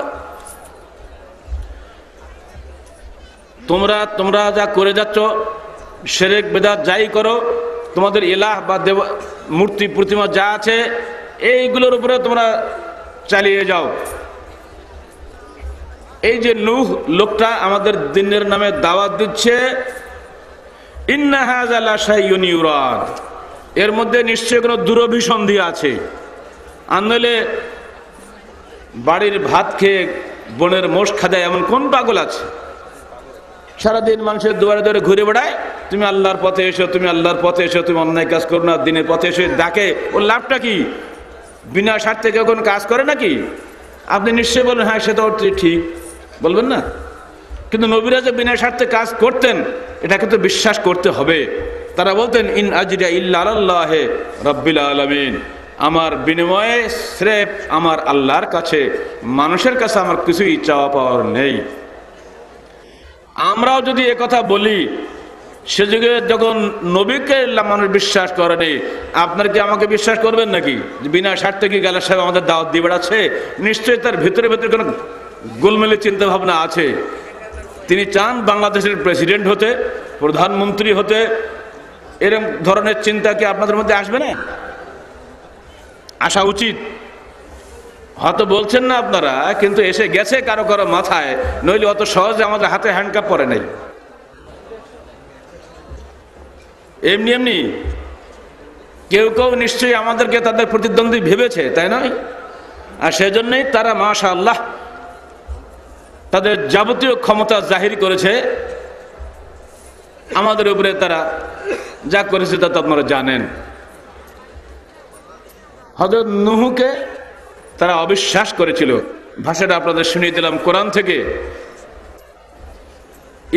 তোমরা যা করে যাচ্ছ, শিরক বিদআত যাই করো, তোমাদের ইলাহ বা দেব মূর্তি প্রতিমা যা আছে এইগুলোর উপরে তোমরা চালিয়ে যাও। এই যে নূহ লোকটা আমাদের দ্বীনের নামে দাওয়াত দিচ্ছে, ইন্না হাযা লাশাইউন ইউরাদ, এর মধ্যে নিশ্চয়ই কোনো দুরভিসন্ধি আছে। আনলে বাড়ির ভাত খেয়ে বনের মোষ খাদায় এমন কোন পাগল আছে? সারাদিন মানুষের দুয়ারে দুয়ারে ঘুরে বেড়ায়, তুমি আল্লাহর পথে এসো, তুমি আল্লাহর পথে এসো, তুমি অন্যায় কাজ করো না, দিনের পথে এসে ডাকে। ওর লাভটা কি? বিনা স্বার্থে কেউ কোনো কাজ করে নাকি? আপনি নিশ্চয়ই বলবেন হ্যাঁ সেটা ঠিক, বলবেন না? কিন্তু নবীরা যে বিনা স্বার্থে কাজ করতেন, এটা কিন্তু বিশ্বাস করতে হবে। তারা বলতেন, ইন আজরিয়া ইল্লা আলাল্লাহি রাব্বিল আলামিন, আমার বিনিময়ে স্রেফ আমার আল্লাহর কাছে, মানুষের কাছে আমার কিছুই চাওয়া পাওয়ার নেই। আমরাও যদি একথা বলি, সে যুগে যখন নবীকে মানুষ বিশ্বাস করেনি, আপনার কি আমাকে বিশ্বাস করবেন নাকি? বিনা স্বার্থে কি গালা সাহেব আমাদের দাওয়াত দিয়ে বেড়াচ্ছে? নিশ্চয়ই তার ভিতরে ভিতরে কোনো গোলমেলে চিন্তা ভাবনা আছে। তিনি চান বাংলাদেশের প্রেসিডেন্ট হতে, প্রধানমন্ত্রী হতে। এরকম ধরনের চিন্তা কি আপনাদের মধ্যে আসবে না? আসা উচিত। হয়তো বলছেন না আপনারা, কিন্তু এসে গেছে কারো কারো মাথায়, নইলে অত সহজে আমাদের হাতে হ্যান্ডকাপ পরে নাই। এমনি এমনি কেউ কেউ নিশ্চয়ই আমাদেরকে তাদের প্রতিদ্বন্দ্বী ভেবেছে, তাই নয়? আর সেজন্যই তারা মাশাআল্লাহ তাদের যাবতীয় ক্ষমতা জাহির করেছে আমাদের উপরে। তারা যা করেছে তা তো আপনারা জানেন। হযরত নূহকে তারা অবিশ্বাস করেছিল। ভাষাটা আপনাদের শুনিয়ে দিলাম কোরআন থেকে।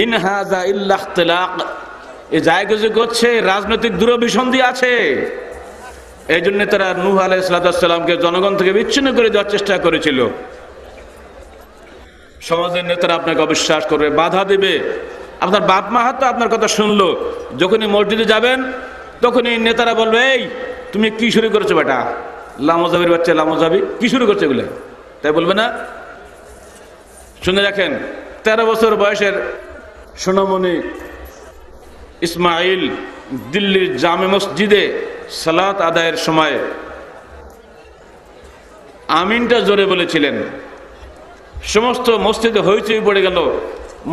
ইন হাযা ইল্লা ইখতিলাক, এই জায়গায় করছে রাজনৈতিক দুরভিসন্ধি আছে। এই জন্য তারা নূহ আলাইহিস সালামকে জনগণ থেকে বিচ্ছিন্ন করে দেওয়ার চেষ্টা করেছিল। সমাজের নেতারা আপনাকে অবিশ্বাস করবে, বাধা দেবে। আপনার বাপ মা হয়তো আপনার কথা শুনলো, যখনই মসজিদে যাবেন তখনই নেতারা বলবে, এই তুমি কি শুরু করেছো বেটা, লামোজাবির বাচ্চা, লামোজাবি কি শুরু করছে এগুলো, তাই বলবে না? শুনে রাখেন, 13 বছর বয়সের সোনামণি ইসমাইল দিল্লির জামে মসজিদে সালাত আদায়ের সময় আমিনটা জোরে বলেছিলেন। সমস্ত মসজিদে হইচই পড়ে গেল,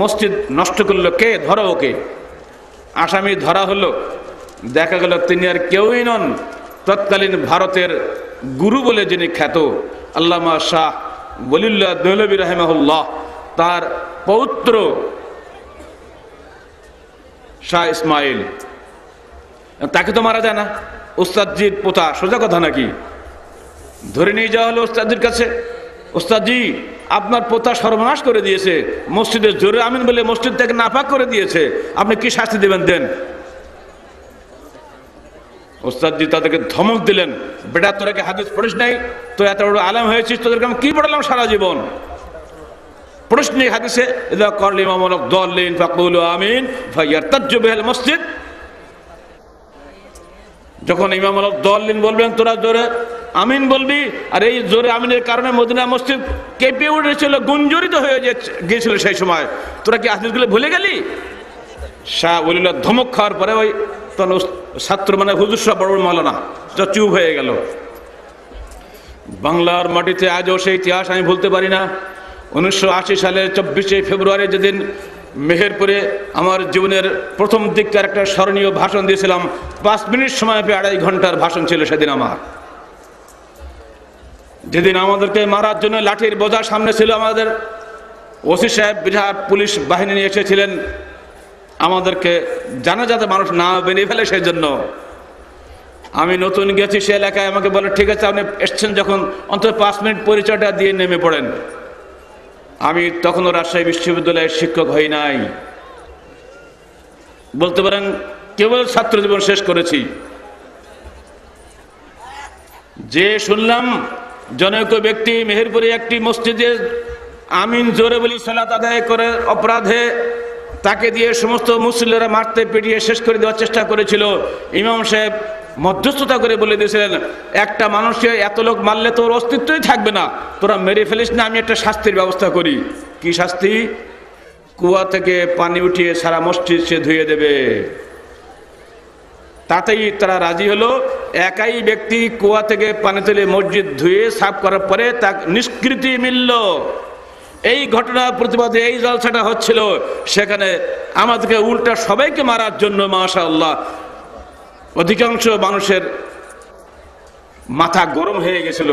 মসজিদ নষ্ট করলো কে, ধরো ওকে। আসামি ধরা হলো, দেখা গেল তিনি আর কেউই নন, তৎকালীন ভারতের গুরু বলে যিনি খ্যাত আল্লামা শাহ ওলিউল্লাহ দেহলভী রাহিমাহুল্লাহ, তার পৌত্র শাহ ইসমাইল। তাকে তো মারা যায় না, উস্তাদজির পোতা, সোজা কথা নাকি? ধরে নিয়ে যাওয়া হলো উস্তাদজির কাছে। উস্তাদজি, আপনার পোতা সর্বনাশ করে দিয়েছে, মসজিদে জোরে আমিন বলে মসজিদ থেকে নাপাক করে দিয়েছে, আপনি কি শাস্তি দেবেন দেন। উস্তাদজি তাদেরকে ধমক দিলেন, বেটা তোরা কি হাদিস পড়িস নাই? তো এত বড় আলেম হয়েছিস, তোদেরকে আমি কি পড়ালাম সারা জীবন? পড়িস নি হাদিসে ইযা ক্বালা ইমামুল দাল্লিন ফাকুলু আমিন ফায়ারতাজ্জু বিল মসজিদ? যখন ইমামুল দাল্লিন বলবেন তোরা জোরে আমিন বলবি, আর এই জোরে আমিনের কারণে মদিনা মসজিদ কেঁপে উঠেছিল, গুঞ্জরিত হয়ে গিয়েছিল সেই সময়, তোরা কি হাদিসগুলো ভুলে গেলি? শাহ ওলিউল্লাহ ধমক খাওয়ার পরে ওই ছাত্র মানে হুজুর সাহেব বড় মাওলানা চুপ হয়ে গেল। বাংলার মাটিতে আজও সেই ইতিহাস আমি ভুলতে পারি না। 1980 সালের 24শে ফেব্রুয়ারি যেদিন মেহেরপুরে আমার জীবনের প্রথম দিককার একটা স্মরণীয় ভাষণ দিয়েছিলাম, 5 মিনিট সময় পেয়ে 2.5 ঘন্টার ভাষণ ছিল সেদিন আমার। যেদিন আমাদেরকে মারার জন্য লাঠির বোঝা সামনে ছিল, আমাদের ওসি সাহেব বিরাট পুলিশ বাহিনী নিয়ে এসেছিলেন আমাদেরকে জানাজাতে মানুষ না বেরিয়ে ফেলে সেই জন্য। আমি নতুন গেছি সে এলাকায়, আমাকে বলে ঠিক আছে আপনি এসছেন যখন অন্তত 5 মিনিট পরিচয়টা দিয়ে নেমে পড়েন। আমি তখনও রাজশাহী বিশ্ববিদ্যালয়ের শিক্ষক হই নাই, বলতে পারেন কেবল ছাত্র জীবন শেষ করেছি। যে শুনলাম জনৈক ব্যক্তি মেহেরপুরে একটি মসজিদে আমিন জোরে বলি সালাত আদায় করে অপরাধে তাকে দিয়ে সমস্ত মুসল্লিরা মারতে পিটিয়ে শেষ করে দেওয়ার চেষ্টা করেছিল। ইমাম সাহেব মধ্যস্থতা করে বলে দিয়েছিলেন, একটা মানুষকে এত লোক মারলে তোর অস্তিত্বই থাকবে না, তোরা মেরে ফেলিস না, আমি একটা শাস্তির ব্যবস্থা করি। কি শাস্তি? কুয়া থেকে পানি উঠিয়ে সারা মসজিদ সে ধুয়ে দেবে। তাতেই তারা রাজি হলো। একাই ব্যক্তি কুয়া থেকে পানি তুলে মসজিদ ধুয়ে সাফ করার পরে তার নিষ্কৃতি মিলল। এই ঘটনার প্রতিবাদে এই জলসাটা হচ্ছিল, সেখানে আমাদেরকে উল্টা সবাইকে মারার জন্য মাশাআল্লাহ অধিকাংশ মানুষের মাথা গরম হয়ে গেছিল।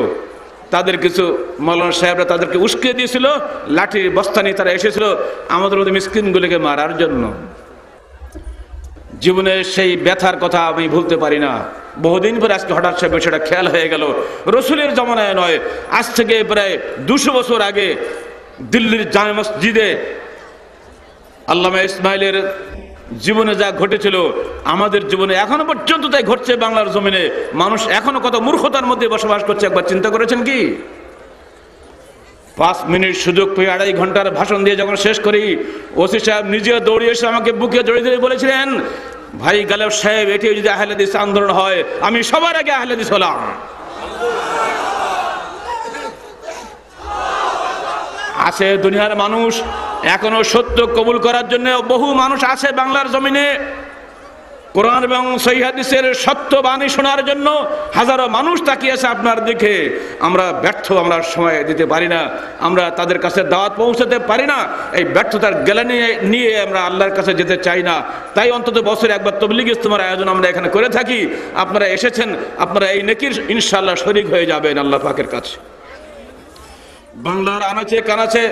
তাদের কিছু মৌলানা সাহেবরা তাদেরকে উস্কে দিয়েছিল, লাঠির বস্তা নিয়ে তারা এসেছিল আমাদের মধ্যে মিসকিনগুলিকে মারার জন্য। জীবনের সেই ব্যথার কথা আমি ভুলতে পারি না। বহুদিন পরে আজকে হঠাৎ সে বিষয়টা খেয়াল হয়ে গেল। রসুলের জমানায় নয়, আজ থেকে প্রায় 200 বছর আগে দিল্লির জামে মসজিদে আল্লামা ইসমাইলের জীবনে যা ঘটেছিল, আমাদের জীবনে এখনো পর্যন্ত তাই ঘটছে। বাংলার জমিনে মানুষ এখনো কত মূর্খতার মধ্যে বসবাস করছে, একবার চিন্তা করেছেন কি? 5 মিনিট সুযোগ পেয়ে 2.5 ঘন্টার ভাষণ দিয়ে যখন শেষ করি, ওসি সাহেব নিজে দৌড়ে এসে আমাকে বুকে জড়িয়ে ধরে বলেছিলেন, ভাই গালেব সাহেব, এটি যদি আহলে হাদিস আন্দোলন হয়, আমি সবার আগে আহলে হাদিস হলাম। আছে দুনিয়ার মানুষ এখনো সত্য কবুল করার জন্য, বহু মানুষ আছে বাংলার জমিনে কোরআন এবং সহিহ হাদিসের সত্য বাণী শোনার জন্য হাজারো মানুষ তাকিয়ে আছে আপনার দিকে। আমরা ব্যর্থ, আমরা সময় দিতে পারি না, আমরা তাদের কাছে দাওয়াত পৌঁছাতে পারি না। এই ব্যর্থতার গ্লানি নিয়ে আমরা আল্লাহর কাছে যেতে চাই না। তাই অন্তত বছরে একবার তাবলীগ ইজতেমার আয়োজন আমরা এখানে করে থাকি। আপনারা এসেছেন, আপনারা এই নেকির ইনশাআল্লাহ শরীক হয়ে যাবেন আল্লাহ পাকের কাছে। বাংলার আনাচে কানাচে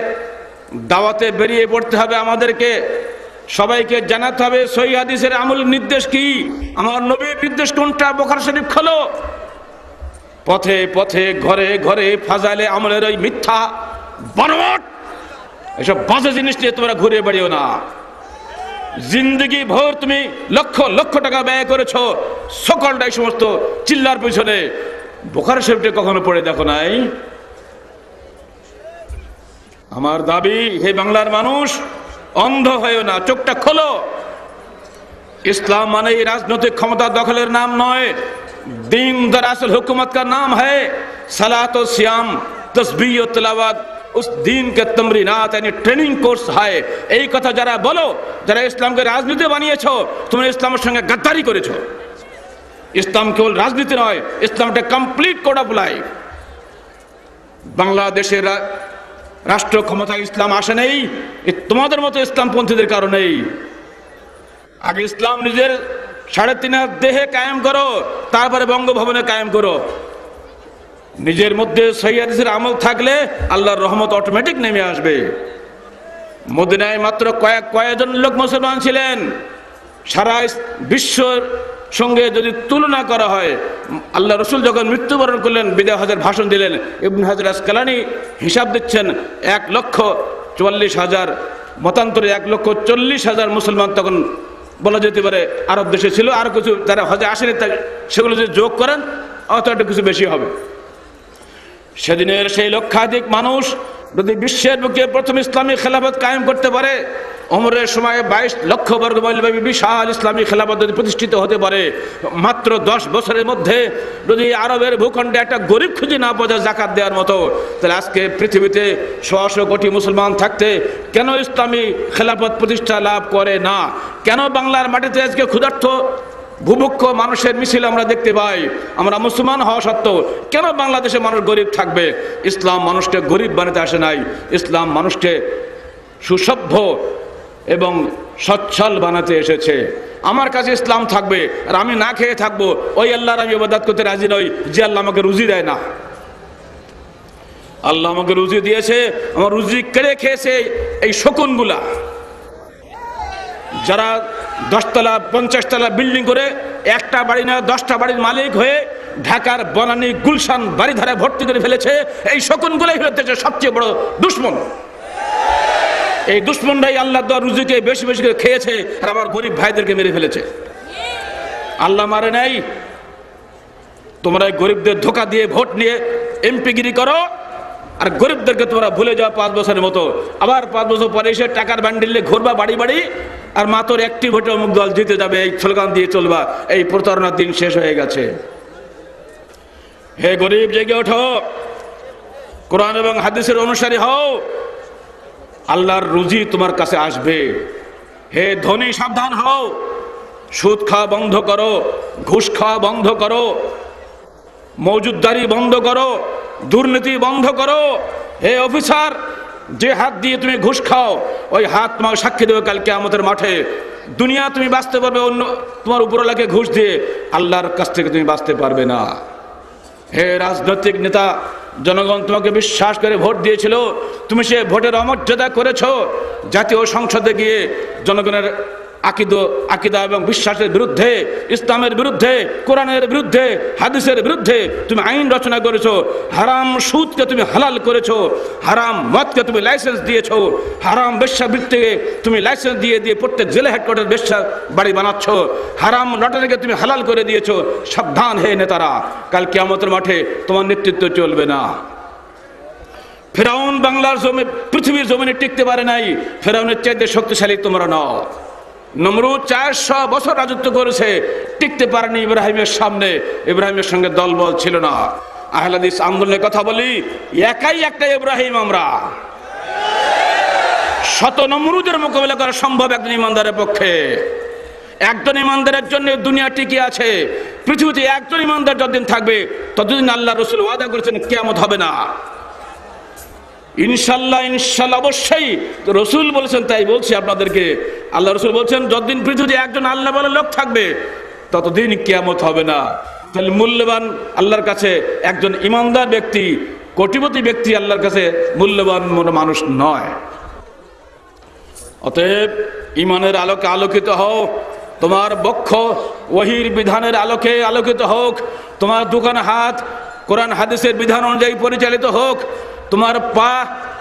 দাওয়াতে বেরিয়ে পড়তে হবে আমাদেরকে। সবাইকে জানাতে হবে সহিহ হাদিসের আমল নির্দেশ কি, আমার নবীর নির্দেশ কোনটা। বুখারী শরীফ খোলো, পথে পথে ঘরে ঘরে ফাজাইলে আমলের ওই মিথ্যা বরবট এসব বাজে জিনিস নিয়ে তোমরা ঘুরে বেড়িও না। জিন্দগি ভোর তুমি লক্ষ লক্ষ টাকা ব্যয় করেছো সকলটাই সমস্ত চিল্লার পিছনে, বুখারী শরীফটা কখনো পড়ে দেখো নাই? আমার দাবি, হে বাংলার মানুষ, অন্ধ হয়েও না, চোখটা খোলো। ইসলাম মানে রাজনৈতিক ক্ষমতা দখলের নাম নয়, দিন দরাসল হুকুমত का नाम है। सलात और सियाम, तस्बीह और तिलावत, उस दीन के तमरीनात यानी ट्रेनिंग कोर्स है। এই কথা যারা বলো, যারা ইসলামকে রাজনীতি বানিয়েছো, তোমরা ইসলামের সঙ্গে গাদ্দারি করেছো। ইসলাম কেবল রাজনীতি নয়, ইসলাম একটা কমপ্লিট কোড অফ লাইফ। বাংলাদেশের রাষ্ট্র ক্ষমতায় ইসলাম আসে নেই তোমাদের মতো ইসলামপন্থীদের কারণেই। আগে ইসলাম নিজের 3.5 দেহে কায়েম করো, তারপরে বঙ্গভবনে কায়েম করো। নিজের মধ্যে সহিহ হাদিসের আমল থাকলে আল্লাহর রহমত অটোমেটিক নেমে আসবে। মদিনায় মাত্র কয়েকজন লোক মুসলমান ছিলেন। সারা বিশ্বর সঙ্গে যদি তুলনা করা হয়, আল্লাহ রসুল যখন মৃত্যুবরণ করলেন, বিদায় হজের ভাষণ দিলেন, ইবনে হাজার আসকালানি হিসাব দিচ্ছেন 1,44,000, মতান্তরে 1,40,000 মুসলমান তখন বলা যেতে পারে আরব দেশে ছিল। আর কিছু যারা হজে আসেনি সেগুলো যদি যোগ করেন অত একটা কিছু বেশি হবে। সেদিনের সেই লক্ষাধিক মানুষ যদি বিশ্বের বুকে প্রথম ইসলামী খেলাফত কায়েম করতে পারে, ওমরের সময় 22 লক্ষ বর্গমাইলব্যাপী বিশাল ইসলামী খেলাফত যদি প্রতিষ্ঠিত হতে পারে, মাত্র 10 বছরের মধ্যে যদি আরবের ভূখণ্ডে একটা গরিব খুঁজে না পাওয়া যায় জাকাত দেওয়ার মতো, তাহলে আজকে পৃথিবীতে 100 কোটি মুসলমান থাকতে কেন ইসলামী খেলাফত প্রতিষ্ঠা লাভ করে না? কেন বাংলার মাটিতে আজকে ক্ষুধার্ত ভূভুক্ষ মানুষের মিছিল আমরা দেখতে পাই? আমরা মুসলমান হওয়া সত্ত্বেও কেন বাংলাদেশে মানুষ গরিব থাকবে? ইসলাম মানুষকে গরিব বানাতে আসে নাই, ইসলাম মানুষকে সুসভ্য এবং সচ্ছল বানাতে এসেছে। আমার কাছে ইসলাম থাকবে আর আমি না খেয়ে থাকবো, ওই আল্লাহর আমি ইবাদত করতে রাজি নই যে আল্লাহ আমাকে রুজি দেয় না। আল্লাহ আমাকে রুজি দিয়েছে, আমার রুজি কেড়ে খেয়েছে এই শকুনগুলা, যারা 10 তলা 50 তলা বিল্ডিং করে একটা বাড়ি না 10টা বাড়ির মালিক হয়ে ঢাকার বনানী গুলশান বাড়িধারা ভর্তি করে ফেলেছে। এই শকুনগুলাই হচ্ছে সবচেয়ে বড় দুশ্মন। এই দুশ্মনরাই আল্লাহ দেওয়া রুজিকে বেশি বেশি করে খেয়েছে আর আমার গরিব ভাইদেরকে মেরে ফেলেছে। আল্লাহ মারে নাই। তোমরা গরিবদের ধোকা দিয়ে ভোট নিয়ে এমপিগিরি করো আর গরিবদেরকে তোমরা ভুলে যাও 5 বছরের মতো। আবার 5 বছর পরে এসে টাকার বান্ডিলে ঘুরবা বাড়ি বাড়ি, আর মাত্র একটি ভোটে অমুক দল জিতে যাবে এই স্লোগান দিয়ে চলবা। এই প্রতারণার দিন শেষ হয়ে গেছে। হে গরিব, জেগে ওঠো, কোরআন এবং হাদিসের অনুসারী হও, আল্লাহর রুজি তোমার কাছে আসবে। হে ধনী, সাবধান হও, সুদ খাওয়া বন্ধ করো, ঘুষ খাওয়া বন্ধ করো, মওজুদদারি বন্ধ করো, দুর্নীতি বন্ধ করো। হে অফিসার, যে হাত দিয়ে তুমি ঘুষ খাও ওই হাত তোমাকে সাক্ষী দেবে কাল কিয়ামতের মাঠে। দুনিয়া তুমি বাঁচতে পারবে অন্য তোমার উপরওয়ালাকে ঘুষ দিয়ে, আল্লাহর কাছ থেকে তুমি বাঁচতে পারবে না। হে রাজনৈতিক নেতা, জনগণ তোমাকে বিশ্বাস করে ভোট দিয়েছিল, তুমি সে ভোটের অমর্যাদা করেছো। জাতীয় সংসদে গিয়ে জনগণের আকিদা এবং বিশ্বাসের বিরুদ্ধে, ইসলামের বিরুদ্ধে, কোরআনের বিরুদ্ধে, হাদিসের বিরুদ্ধে তুমি আইন রচনা করেছো। হারাম সুদকে তুমি হালাল করেছো, হারাম মদকে তুমি লাইসেন্স দিয়েছো, হারাম বেশ্যাবৃত্তিকে তুমি লাইসেন্স দিয়ে দিয়ে প্রত্যেক জেলা হেডকোয়ার্টার বেশ্যা বাড়ি বানাচ্ছ, হারাম লটারিকে তুমি হালাল করে দিয়েছো। সাবধান হে নেতারা, কাল কিয়ামতের মাঠে তোমার নেতৃত্ব চলবে না। ফেরাউন বাংলার জমি পৃথিবীর জমিনে টিকতে পারে নাই, ফেরাউনের চাইতে শক্তিশালী তোমরা নও। নমরুদ 400 বছর রাজত্ব করেছে, টিকতে পারেনি ইব্রাহিমের সামনে। ইব্রাহিমের সঙ্গে দলবল ছিল না। আহলে হাদিস আন্দোলনের কথা বলি, একাই একটা ইব্রাহিম। আমরা শত নমরুদের মোকাবিলা করা সম্ভব একজন ইমানদারের পক্ষে। একজন ইমানদারের জন্য দুনিয়া টিকে আছে। পৃথিবীতে একজন ইমানদার যতদিন থাকবে ততদিন আল্লাহ রসুল ওয়াদা করেছেন কিয়ামত হবে না। ইনশাল্লাহ, ইনশাল্লাহ অবশ্যই রসুল বলেছেন, তাই বলছি আপনাদেরকে। আল্লাহ রসুল বলছেন যতদিন পৃথিবীতে একজন আল্লাহ বলে লোক থাকবে ততদিন কিয়ামত হবে না। তাহলে মূল্যবান আল্লাহর কাছে একজন ইমানদার ব্যক্তি, কোটিপতি ব্যক্তি আল্লাহর কাছে মূল্যবান মানুষ নয়। অতএব ইমানের আলোকে আলোকিত হও, তোমার বক্ষ ওহীর বিধানের আলোকে আলোকিত হোক, তোমার দোকান হাত কোরআন হাদিসের বিধান অনুযায়ী পরিচালিত হোক, তোমার পা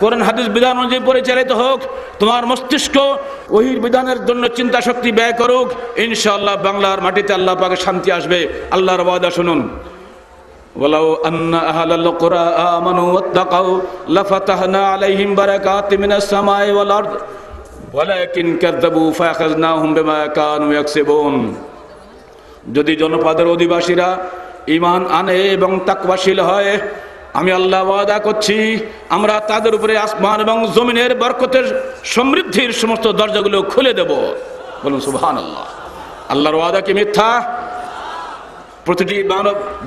কোরআন হাদিস বিধান অনুযায়ী পরিচালিত হোক, তোমার মস্তিষ্ক ওহীর বিধানের জন্য চিন্তা শক্তি ব্যয় করুক। ইনশাআল্লাহ বাংলার মাটিতে আল্লাহ পাকে শান্তি আসবে। আল্লাহর ওয়াদা শুনুন, ওয়ালাউ আন্না আহলাল কুরআ আমানু ওয়াত্তাকাউ লাফাতাহনা আলাইহিম বারাকাতিম মিনাস সামাই ওয়াল আরদ ওয়ালাকিন কাযযাবু ফাআখাযনাহুম বিমা কানু ইয়াকসিবুন। যদি জনপদের অধিবাসীরা ঈমান আনে এবং তাকওয়াশীল হয়, আমি আল্লাহ ওয়াদা করছি আমরা তাদের উপরে আসমান এবং জমিনের বরকতের সমৃদ্ধির সমস্ত দরজাগুলো খুলে দেব। বলুন সুবহানাল্লাহ। আল্লাহর ওয়াদা কি মিথ্যা? প্রতিটি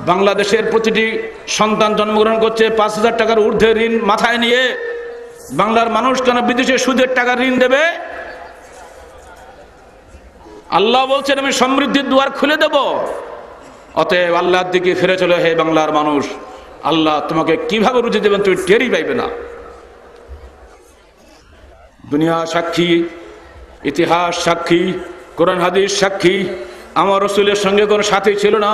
বাংলাদেশের প্রতিটি সন্তান জন্মগ্রহণ করছে 5,000 টাকার ঊর্ধ্বে ঋণ মাথায় নিয়ে। বাংলার মানুষ কেন বিদেশে সুদের টাকা ঋণ দেবে? আল্লাহ বলছেন আমি সমৃদ্ধির দুয়ার খুলে দেব। অতএব আল্লাহর দিকে ফিরে চলে হে বাংলার মানুষ, আল্লাহ তোমাকে কিভাবে রুজি দেবেন তুমি টেরই পাইবে না। দুনিয়া সাক্ষী, ইতিহাস সাক্ষী, কোরআন হাদিস সাক্ষী। আমার রাসূলের সঙ্গে কোনো সাথী ছিল না।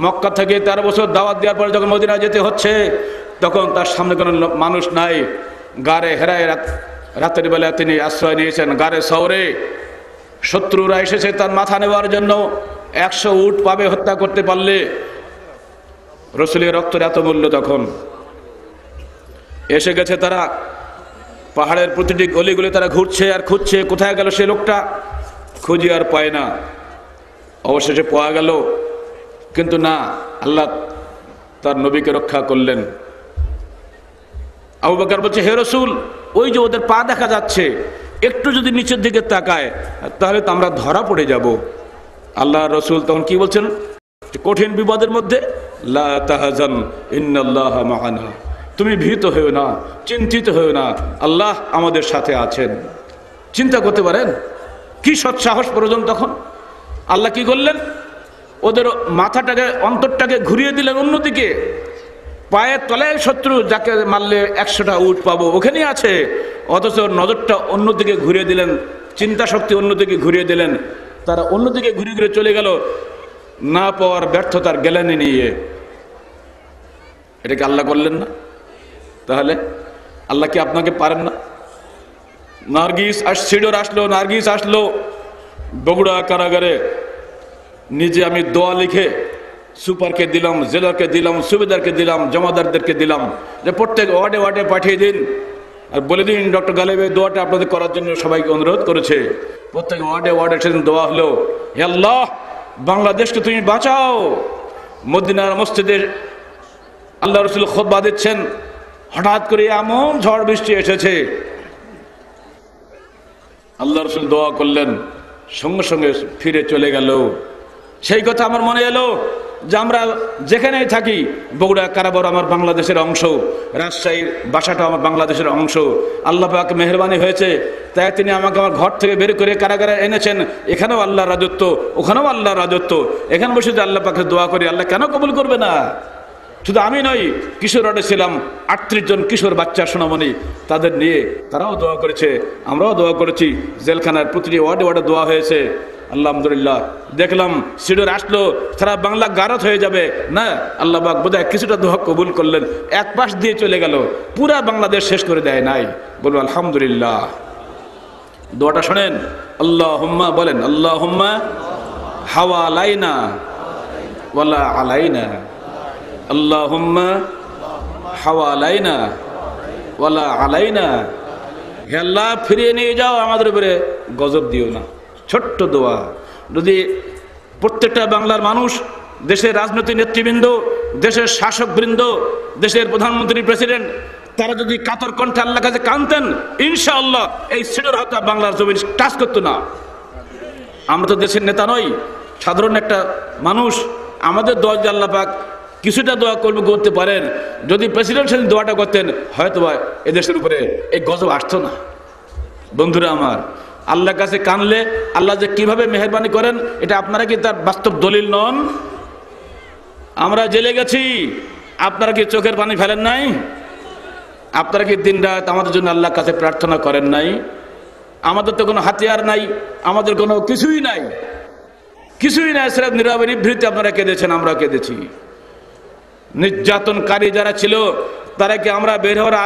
মক্কা থেকে 13 বছর দাওয়াত দেওয়ার পরে যখন মদিনা যেতে হচ্ছে তখন তার সামনে কোনো মানুষ নাই। গারে হেরায় রাতের বেলা তিনি আশ্রয় নিয়েছেন গারে সওরে। শত্রুরা এসেছে তার মাথা নেওয়ার জন্য। 100 উট পাবে হত্যা করতে পারলে। রাসূলের রক্তের এত মূল্য তখন। এসে গেছে তারা, পাহাড়ের প্রতিটি গলিগুলি তারা ঘুরছে আর খুঁজছে কোথায় গেল সে লোকটা। খুঁজে আর পায় না। অবশেষে পাওয়া গেল, কিন্তু না, আল্লাহ তার নবীকে রক্ষা করলেন। আবু বকর বলছে হে রাসূল, ওই যে ওদের পা দেখা যাচ্ছে, একটু যদি নিচের দিকে তাকায় তাহলে তো আমরা ধরা পড়ে যাব। আল্লাহ রাসূল তখন কি বলছেন? কঠিন বিপদের মধ্যে লা তাহজান ইন্নাল্লাহা মা'ানা, তুমি ভীত হও না, চিন্তিত হও না, আল্লাহ আমাদের সাথে আছেন। চিন্তা করতে পারেন কি সৎসাহস প্রয়োজন তখন। আল্লাহ কি করলেন? ওদের মাথাটাকে, অন্তরটাকে ঘুরিয়ে দিলেন অন্যদিকে। পায়ের তলায় শত্রু যাকে মারলে 100টা উট পাবো ওখানেই আছে, অথচ নজরটা অন্যদিকে ঘুরিয়ে দিলেন, চিন্তা শক্তি অন্যদিকে ঘুরিয়ে দিলেন। তারা অন্যদিকে ঘুরে ঘুরে চলে গেল না পাওয়ার ব্যর্থতার গেলানি নিয়ে। এটাকে আল্লাহ করলেন না? তাহলে আল্লাহ কি আপনাকে পারেন না? নার্গিস আসলো বগুড়া কারাগারে। নিজে আমি দোয়া লিখে সুপারকে দিলাম, জেলারকে দিলাম, সুবেদারকে দিলাম, জমাদারদেরকে দিলাম যে প্রত্যেক ওয়ার্ডে ওয়ার্ডে পাঠিয়ে দিন আর বলে দিন ডক্টর গালিব এই দোয়াটা আপনাদের করার জন্য সবাইকে অনুরোধ করেছে। প্রত্যেক ওয়ার্ডে ওয়ার্ডে সেদিন দোয়া হলো, হে আল্লাহ বাংলাদেশকে তুমি বাঁচাও। মদিনার মসজিদে আল্লাহ রাসূল খুতবা দিচ্ছেন, হঠাৎ করে এমন ঝড় বৃষ্টি এসেছে। আল্লাহ রাসূল দোয়া করলেন, সঙ্গে সঙ্গে ফিরে চলে গেল। সেই কথা আমার মনে এলো যে আমরা যেখানেই থাকি, বগুড়া কারাবর আমার বাংলাদেশের অংশ, রাজশাহীর বাসাটা আমার বাংলাদেশের অংশ। আল্লাহ পাক মেহেরবানি হয়েছে, তাই তিনি আমাকে আমার ঘর থেকে বের করে কারাগারে এনেছেন। এখানেও আল্লাহর রাজত্ব, ওখানেও আল্লাহর রাজত্ব। এখানে বসে যে আল্লাহ পাকে দোয়া করি, আল্লাহ কেন কবুল করবে না? শুধু আমি নই, কিশোর রোডে ছিলাম 38 জন কিশোর বাচ্চা সোনামণি, তাদের নিয়ে তারাও দোয়া করেছে, আমরাও দোয়া করেছি। জেলখানার প্রতিটি ওয়ার্ডে ওয়ার্ডে দোয়া হয়েছে। আলহামদুলিল্লাহ। দেখলাম সিডর আসলো, সারা বাংলা গারত হয়ে যাবে না, আল্লাহ পাক বোধহয় কিছুটা দোয়া কবুল করলেন, এক পাশ দিয়ে চলে গেল, পুরা বাংলাদেশ শেষ করে দেয় নাই। বলবো আলহামদুলিল্লাহ। দোয়াটা শোনেন, আল্লাহুম্মা বলেন, আল্লাহুম্মা হাওয়ালাইনা ওয়ালা আলাইনা, আল্লাহুম্মা হাওয়ালাইনা ওয়ালা আলাইনা। হে আল্লাহ ফিরিয়ে নিয়ে যাও, আমাদের উপরে গজব দিও না। ছোট্ট দোয়া। যদি প্রত্যেকটা বাংলার মানুষ, দেশের রাজনৈতিক নেতৃবৃন্দ, দেশের শাসকবৃন্দ, দেশের প্রধানমন্ত্রী, প্রেসিডেন্ট, তারা যদি কাতর কণ্ঠে আল্লাহর কাছে কাঁদতেন, ইনশাআল্লাহ এই সিডর হয়তো বাংলার জমি টাচ করতো না। আমরা তো দেশের নেতা নই, সাধারণ একটা মানুষ। আমাদের দোয়া যে আল্লাহ পাক কিছুটা দোয়া করতে পারেন, যদি প্রেসিডেন্ট সেদিন দোয়াটা করতেন, হয়তো এদেশের উপরে এই গজব আসতো না। বন্ধুরা আমার, আল্লাহর কাছে কানলে আল্লাহ যে কিভাবে মেহেরবানি করেন, এটা আপনারা কি তার বাস্তব দলিল নন? আমরা জেলে গেছি, আপনারা কি চোখের পানি ফেলেন নাই? আপনারা কি দিন রাত আমাদের জন্য আল্লাহর কাছে প্রার্থনা করেন নাই? আমাদের তো কোনো হাতিয়ার নাই, আমাদের কোনো কিছুই নাই, কিছুই নাই। সেটা নীরবে নিভৃতে আপনারা কেঁদেছেন, আমরা কেঁদেছি। নির্যাতনকারী যারা ছিল, তারা কি আমরা বের হওয়ার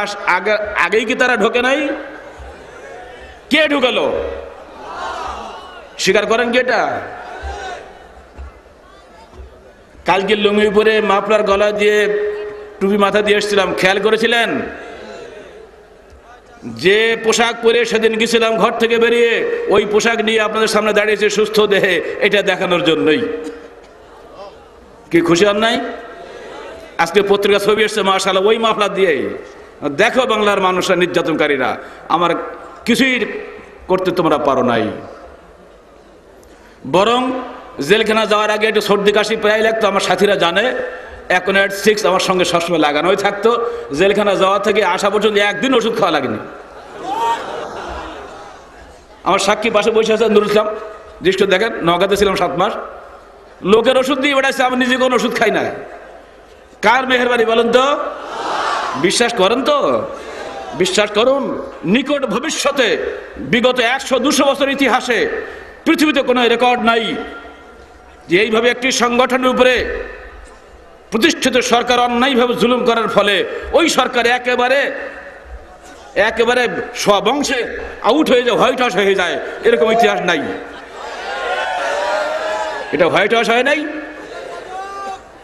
আগেই কি তারা ঢোকে নাই? কে ঢুকালো? স্বীকার করেন কি এটা? কালকে লুঙ্গি পরে মাফলার গলা দিয়ে টুপি মাথা দিয়ে এসেছিলাম, খেয়াল করেছিলেন? যে পোশাক পরে সেদিন গেছিলাম ঘর থেকে বেরিয়ে, ওই পোশাক নিয়ে আপনাদের সামনে দাঁড়িয়েছে সুস্থ দেহে, এটা দেখানোর জন্যই। কি খুশি হন নাই? আজকে পত্রিকা ছবি এসছে মাশাআল্লাহ, ওই মাফলার দিয়ে দেখো বাংলার মানুষরা নির্যাতনকারীরা, আমার কিছুই করতে তোমরা পারো নাই। বরং জেলখানা যাওয়ার আগে একটু সর্দি কাশি প্রায় লাগতো, আমার সাথীরা জানে। অ্যাকোনাইট 6 আমার সঙ্গে সবসময় লাগানোই থাকতো। জেলখানা যাওয়া থেকে আসা পর্যন্ত একদিন ওষুধ খাওয়া লাগেনি। আমার সাক্ষী পাশে বসে আছে নুরুল ইসলাম, দৃষ্ট দেখেন, নওগাঁতে ছিলাম 7 মাস, লোকের ওষুধ দিয়ে বেড়াচ্ছে, আমি নিজে কোনো ওষুধ খাই না। কার মেহেরবানি বলেন তো? বিশ্বাস করেন তো? বিশ্বাস করুন, নিকট ভবিষ্যতে বিগত 100-200 বছর ইতিহাসে পৃথিবীতে কোনো রেকর্ড নাই যে এইভাবে একটি সংগঠনের উপরে প্রতিষ্ঠিত সরকার অন্যায়ভাবে জুলুম করার ফলে ওই সরকার একেবারে সব অংশে আউট হয়ে যায়, হোয়াইট হাউস হয়ে যায়, এরকম ইতিহাস নাই। এটা হোয়াইট হাউস হয় নাই,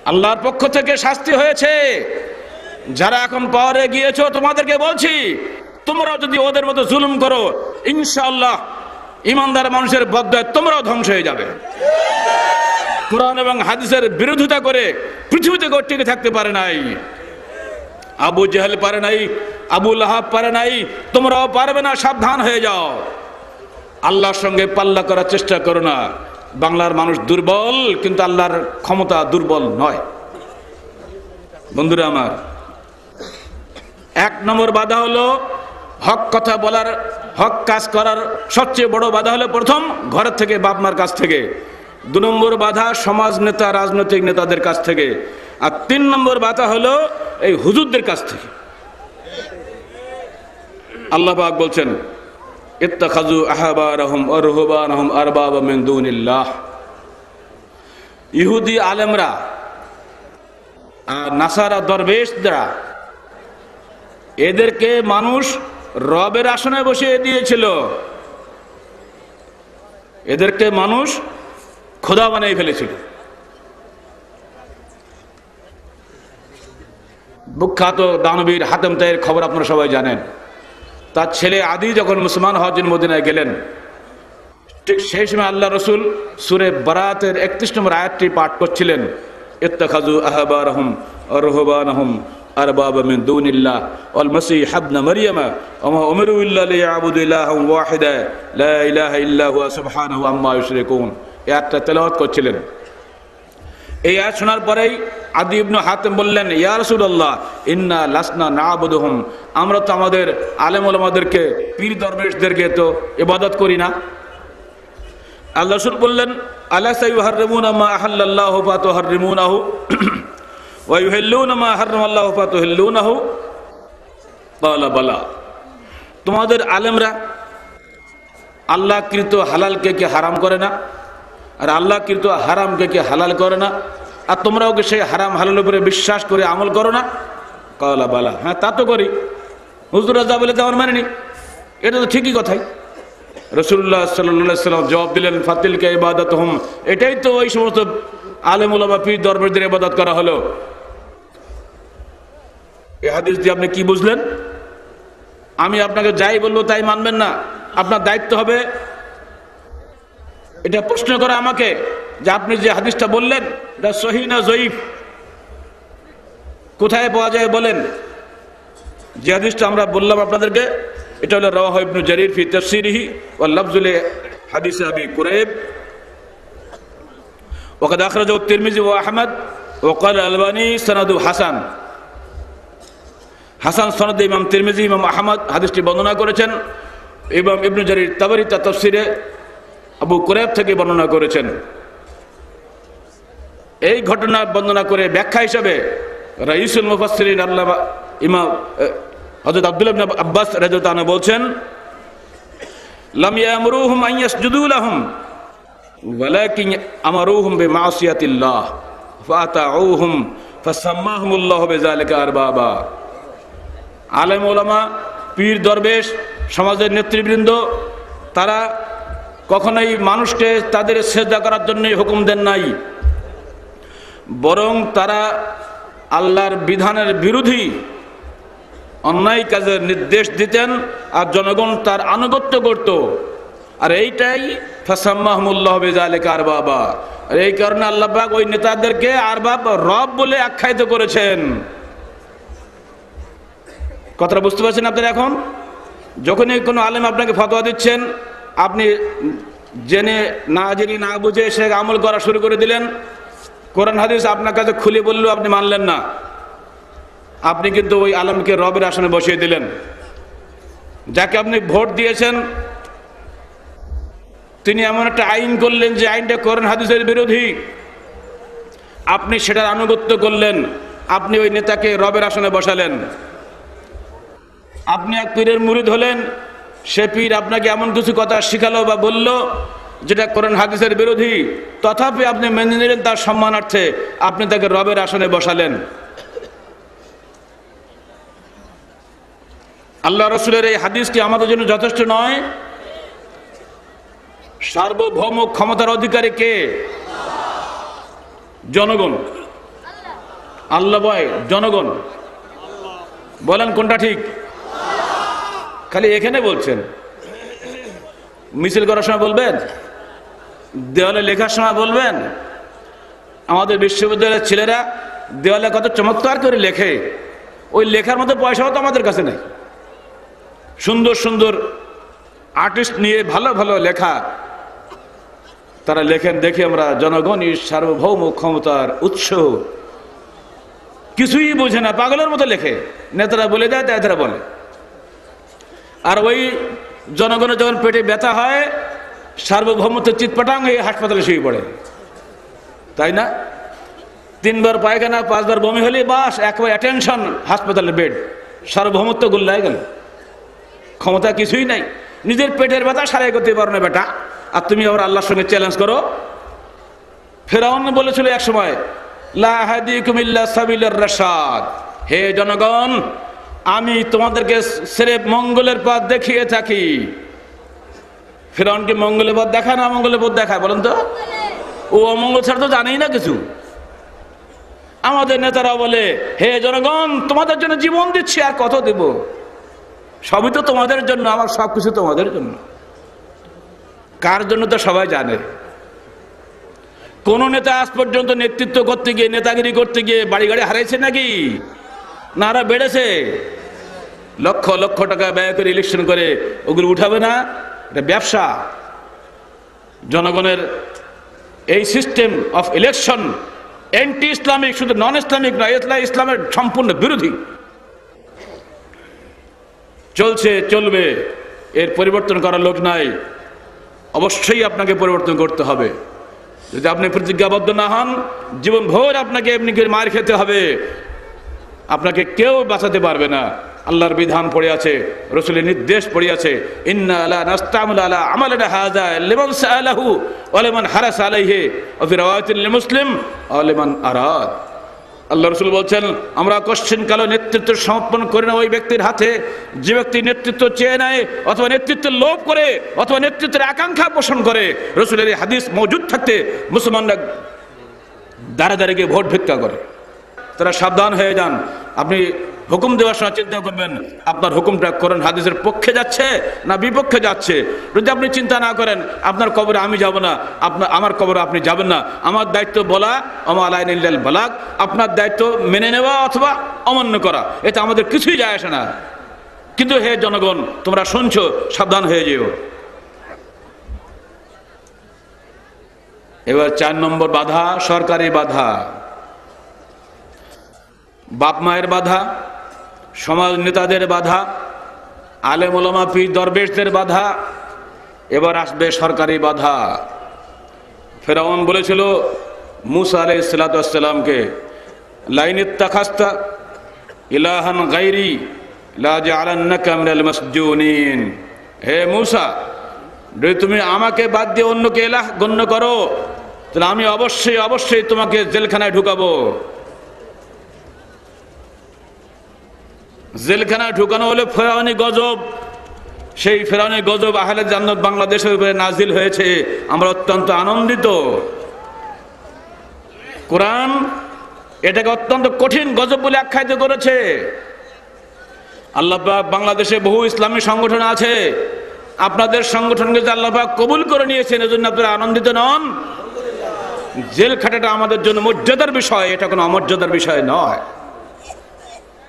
আল্লাহর পক্ষ থেকে শাস্তি হয়েছে। যারা এখন পাওয়ারে গিয়েছো তোমাদেরকে বলছি, তোমরাও যদি ওদের মতো জুলুম করো, ইনশাআল্লাহ ইমানদার মানুষের বদদায় তোমরাও ধ্বংস হয়ে যাবে। কোরআন এবং হাদিসের বিরোধিতা করে পৃথিবীতে টিকে থাকতে পারে নাই। আবু জেহেল পারে নাই, আবু লাহাব পারে নাই, তোমরাও পারবে না, সাবধান হয়ে যাও। আল্লাহর সঙ্গে পাল্লা করার চেষ্টা করো না। বাংলার মানুষ দুর্বল, কিন্তু আল্লাহর ক্ষমতা দুর্বল নয়। বন্ধুরা আমার, 1 নম্বর বাধা হলো হক কথা বলার, হক কাজ করার সবচেয়ে বড় বাধা হলো প্রথম ঘরের থেকে, বাপ মার কাছ থেকে। 2 নম্বর বাধা সমাজ নেতা, রাজনৈতিক নেতাদের কাছ থেকে। আর 3 নম্বর বাধা হলো এই হুজুরদের কাছ থেকে। আল্লাহ পাক বলছেন, ইত্তাখাযু আহবারহুম ওয়া রুহবানহুম আরবাবা মিন দুনিল্লাহ। ইহুদি আলেমরা আর নাসারা দরবেশরা, এদেরকে মানুষ রবের আসনে বসিয়ে দিয়েছিল। এদেরকে মানুষ খোদা বানিয়ে ফেলেছিল। বিখ্যাত দানবীর হাতেম তাইয়ের খবর আপনারা সবাই জানেন। তার ছেলে আদি যখন মুসলমান হওয়ার জন্য মদিনায় গেলেন, ঠিক সেই সময় আল্লাহ রসুল সূরা বারাতের 31 নম্বর আয়াতটি পাঠ করছিলেন, ইত্তাখাযু আহবারহুম ওয়া রুহবানহুম আরবাবা মিন দুনিল্লাহ ওয়াল মাসীহ ইবনে মারইয়াম ওয়া মা উমিরু ইল্লা লিয়াবুদু ইলাহান ওয়াহিদা লা ইলাহা ইল্লা হুয়া সুবহানাহু আম্মা ইউশরিকুন। এই আয়াতটা তেলাওয়াত করছিলেন। এই আয়াত শোনার পরেই আদি ইবনে হাতেম বললেন, ইয়া রাসূলুল্লাহ ইন্না লাসনা না'বুদুহুম, আমরা তো আমাদের আলেম ওলামাদেরকে, পীর দরবেশদেরকে তো ইবাদত করি না। আল্লাহ রাসূল বললেন, আলা সাইয়ুহাররিমুনা মা আহাল্লাল্লাহু ফাতুহাররিমুনাহু ওয়া ইউহিল্লুনা মা হারামাল্লাহু ফাতুহিল্লুনাহু। ক্বালা বালা, তোমাদের আলেমরা আল্লাহ কৃত হালালকে কি হারাম করে না, আর আল্লাহ কৃত হারামকে কি হালাল করে না, আর তোমরাও কি সেই হারাম হালালের উপরে বিশ্বাস করে আমল করো না? ক্বালা বালা, হ্যাঁ তা তো করি। হুজুররা যা বলে তেমন মানেনি, এটা তো ঠিকই কথাই। রাসূলুল্লাহ সাল্লাল্লাহু আলাইহি ওয়াসাল্লাম জবাব দিলেন, ফাতিলকা ইবাদাতুহুম, এটাই তো ওই সমস্ত আলেম ওলামা পীর দরবেশদের ইবাদত করা হলো। এই হাদিস দিয়ে আপনি কি বুঝলেন? আমি আপনাকে যাই বলবো তাই মানবেন না। আপনার দায়িত্ব হবে এটা প্রশ্ন করা আমাকে, যে আপনি যে হাদিসটা বললেন এটা সহিহ না জয়ীফ, কোথায় পাওয়া যায় বলেন। যে হাদিসটা আমরা বললাম আপনাদেরকে, এটা হলো রাওয়াহু ইবনে জারীর ফি তাফসীরিহি ওয়া লাফজুল হাদিস আবি কুরাইব ওয়া কাদ আখরাজাহু তিরমিজি ওয়া আহমদ ওয়া ক্বালা আল-আলবানী সনদু হাসান। হাসান সনদে ইমাম তিরমিজি, ইমাম আহমদ হাদিসটি বর্ণনা করেছেন, এবং ইবনে জারীর তাবরী তার তাফসীরে আবু কুরাইব থেকে বর্ণনা করেছেন। এই ঘটনা বর্ণনা করে ব্যাখ্যা হিসেবে রাইসুল মুফাসসিরিন আল্লামা ইমাম হযরত আব্দুল্লাহ ইবনে আব্বাস রাদিয়াল্লাহু আনহু বলছেন, লাম ইয়ামুরুহুম আন ইয়াসজুদু লাহুম ওয়ালাকিন আমারুহুম বিমাসিয়াতিল্লাহ ফাতাউহুম ফাসাম্মাহুমুল্লাহু বিযালিকা আরবাবা। আলেম ওলামা, পীর দরবেশ, সমাজের নেতৃবৃন্দ, তারা কখনোই মানুষকে তাদের সেজদা করার জন্যই হুকুম দেন নাই, বরং তারা আল্লাহর বিধানের বিরোধী অন্যায় কাজের নির্দেশ দিতেন, আর জনগণ তার আনুগত্য করত। আর এইটাই ফাসাম্মাহুমুল্লাহু বিযালিকা আরবাবা, আর এই কারণে আল্লাহ পাক ওই নেতাদেরকে আরবাব রব বলে আখ্যায়িত করেছেন। কথাটা বুঝতে পারছেন আপনারা? এখন যখনই কোনো আলেম আপনাকে ফতোয়া দিচ্ছেন, আপনি জেনে না জেনে না বুঝে সে আমল করা শুরু করে দিলেন, কোরআন হাদিস আপনার কাছে খুলে বললেও আপনি মানলেন না, আপনি কিন্তু ওই আলেমকে রবের আসনে বসিয়ে দিলেন। যাকে আপনি ভোট দিয়েছেন তিনি এমন একটা আইন করলেন যে আইনটা কোরআন হাদিসের বিরোধী, আপনি সেটার আনুগত্য করলেন, আপনি ওই নেতাকে রবের আসনে বসালেন। আপনি এক পীরের মুরিদ হলেন, সে পীর আপনাকে এমন কিছু কথা শিখালো বা বলল যেটা কোরআন হাদিসের বিরোধী, তথাপি আপনি মেনে নিলেন তার সম্মানার্থে, আপনি তাকে রবের আসনে বসালেন। আল্লাহ রসুলের এই হাদিস কি আমাদের জন্য যথেষ্ট নয়? সার্বভৌম ক্ষমতার অধিকারী কে? জনগণ। আল্লাহ বয় জনগণ, বলেন কোনটা ঠিক? খালি এখানে বলছেন, মিছিল করার সময় বলবেন, দেওয়ালে লেখার সময় বলবেন। আমাদের বিশ্ববিদ্যালয়ের ছেলেরা দেওয়ালে কত চমৎকার করে লেখে, ওই লেখার মতো পয়সাও তো আমাদের কাছে নেই। সুন্দর সুন্দর আর্টিস্ট নিয়ে ভালো ভালো লেখা তারা লেখেন, দেখে আমরা জনগণই সার্বভৌম ক্ষমতার উৎস। কিছুই বোঝে না, পাগলের মতো লেখে, নেতারা বলে দেয় তাই তারা বলে। আর ওই জনগণের যখন পেটে ব্যথা হয়, সার্বভৌমত্ব চিৎপাটাং এই হাসপাতালে শুয়ে পড়ে, তাই না? 3 বার পায়খানা, 5 বার বমি হলে বাস একবার অ্যাটেনশন, হাসপাতালের বেড, সার্বভৌমত্ব গুল্লায় গেল, ক্ষমতা কিছুই নাই। নিজের পেটের ব্যথা সারাই করতে পারো না বেটা, আর তুমি আবার আল্লাহর সঙ্গে চ্যালেঞ্জ করো। ফেরাউন বলেছিল এক সময়, লা হাদিকুম ইল্লা সাবিলার রাশাদ, হে জনগণ আমি তোমাদেরকে সেরেফ মঙ্গলের পথ দেখিয়ে থাকি। ফেরাউনকে মঙ্গলের পথ দেখায় না অমঙ্গলের পথ দেখায় বলেন তো? ও অমঙ্গল ছাড়া তো জানেই না কিছু। আমাদের নেতারা বলে, হে জনগণ তোমাদের জন্য জীবন দিচ্ছি, আর কত দেব, সবই তো তোমাদের জন্য, আমার সবকিছু তোমাদের জন্য। কার জন্য তো সবাই জানে। কোন নেতা আজ পর্যন্ত নেতৃত্ব করতে গিয়ে, নেতাগিরি করতে গিয়ে বাড়ি গাড়ি হারাইছে নাকি? না, আরো বেড়েছে। লক্ষ লক্ষ টাকা ব্যয় করে ইলেকশন করে ওগুলো উঠাবে না, এটা ব্যবসা। জনগণের এই system of election anti Islamic, শুধু নন ইসলামিক নয়, ইসলামের সম্পূর্ণ বিরোধী। চলছে, চলবে, এর পরিবর্তন করার লোক নাই। অবশ্যই আপনাকে পরিবর্তন করতে হবে। যদি আপনি প্রতিজ্ঞাবদ্ধ না হন, জীবন ভোর আপনাকে এমনি করে মার খেতে হবে, আপনাকে কেউ বাঁচাতে পারবে না। আল্লাহর বিধান পড়ে আছে, রাসূলের নির্দেশ পড়ে আছে, ইন্না লা নাস্তামিলু আলা আমালিনা হাযা লিমান সাআলাহু ওয়া লিমান হারাসা আলাইহি ওয়া ফি রাওয়ায়াতিন লিমুসলিম ওয়া লিমান আরাদ। আল্লাহ রাসূল বলছেন, আমরা কোশ্চেন কালো নেতৃত্ব সমর্পণ করি না ওই ব্যক্তির হাতে যে ব্যক্তি নেতৃত্ব চেয়ে নেয়, অথবা নেতৃত্বের লোভ করে, অথবা নেতৃত্বের আকাঙ্ক্ষা পোষণ করে। রাসূলের এই হাদিস মওজুদ থাকতে মুসলমানরা দাঁড়ে দাঁড়িয়ে গিয়ে ভোট ভিক্ষা করে। তারা সাবধান হয়ে যান। আপনি হুকুম দেওয়ার সময় চিন্তা করবেন আপনার হুকুমটা কোরআন হাদিসের পক্ষে যাচ্ছে না বিপক্ষে যাচ্ছে। যদি আপনি চিন্তা না করেন, আপনার কবরে আমি যাব না, আমার কবরে আপনি যাবেন না, আমার দায়িত্ব বলা, ওমা আলাইনা ইল্লাল বালাগ, আপনার দায়িত্ব মেনে নেওয়া অথবা অমান্য করা, এতে আমাদের কিছুই যায় আসে না। কিন্তু হে জনগণ, তোমরা শুনছো, সাবধান হয়ে যেও। এবার 4 নম্বর বাধা, সরকারি বাধা, বাপ মায়ের বাধা, সমাজ নেতাদের বাধা, আলেম ওলামা পীর দরবেশদের বাধা। এবার আসবে সরকারি বাধা। ফেরাউন বলেছিল মুসা আলাইহিস সালাতু ওয়াস সালামকে, লাইন ইত্তাখাযতা ইলাহান গায়রি লা জাআলান্নাকা মিনাল মাসজুনিন, হে মুসা যদি তুমি আমাকে বাদ দিয়ে অন্যকে ইলাহ গণ্য করো, তাহলে আমি অবশ্যই অবশ্যই তোমাকে জেলখানায় ঢুকাবো। জেলখানায় ঢুকানো হলে ফেরাউনি গজব, সেই ফেরাউনি গজব আহলে জান্নাত বাংলাদেশের উপরে নাজিল হয়েছে। আমরা অত্যন্ত আনন্দিত। কোরআন এটাকে অত্যন্ত কঠিন গজব বলে আখ্যায়িত করেছে। আল্লাহ পাক বাংলাদেশে বহু ইসলামী সংগঠন আছে, আপনাদের সংগঠনকে যে আল্লাহ পাক কবুল করে নিয়েছেন এজন্য আপনারা আনন্দিত নন? জেল খাটাটা আমাদের জন্য মর্যাদার বিষয়, এটা কোনো অমর্যাদার বিষয় নয়।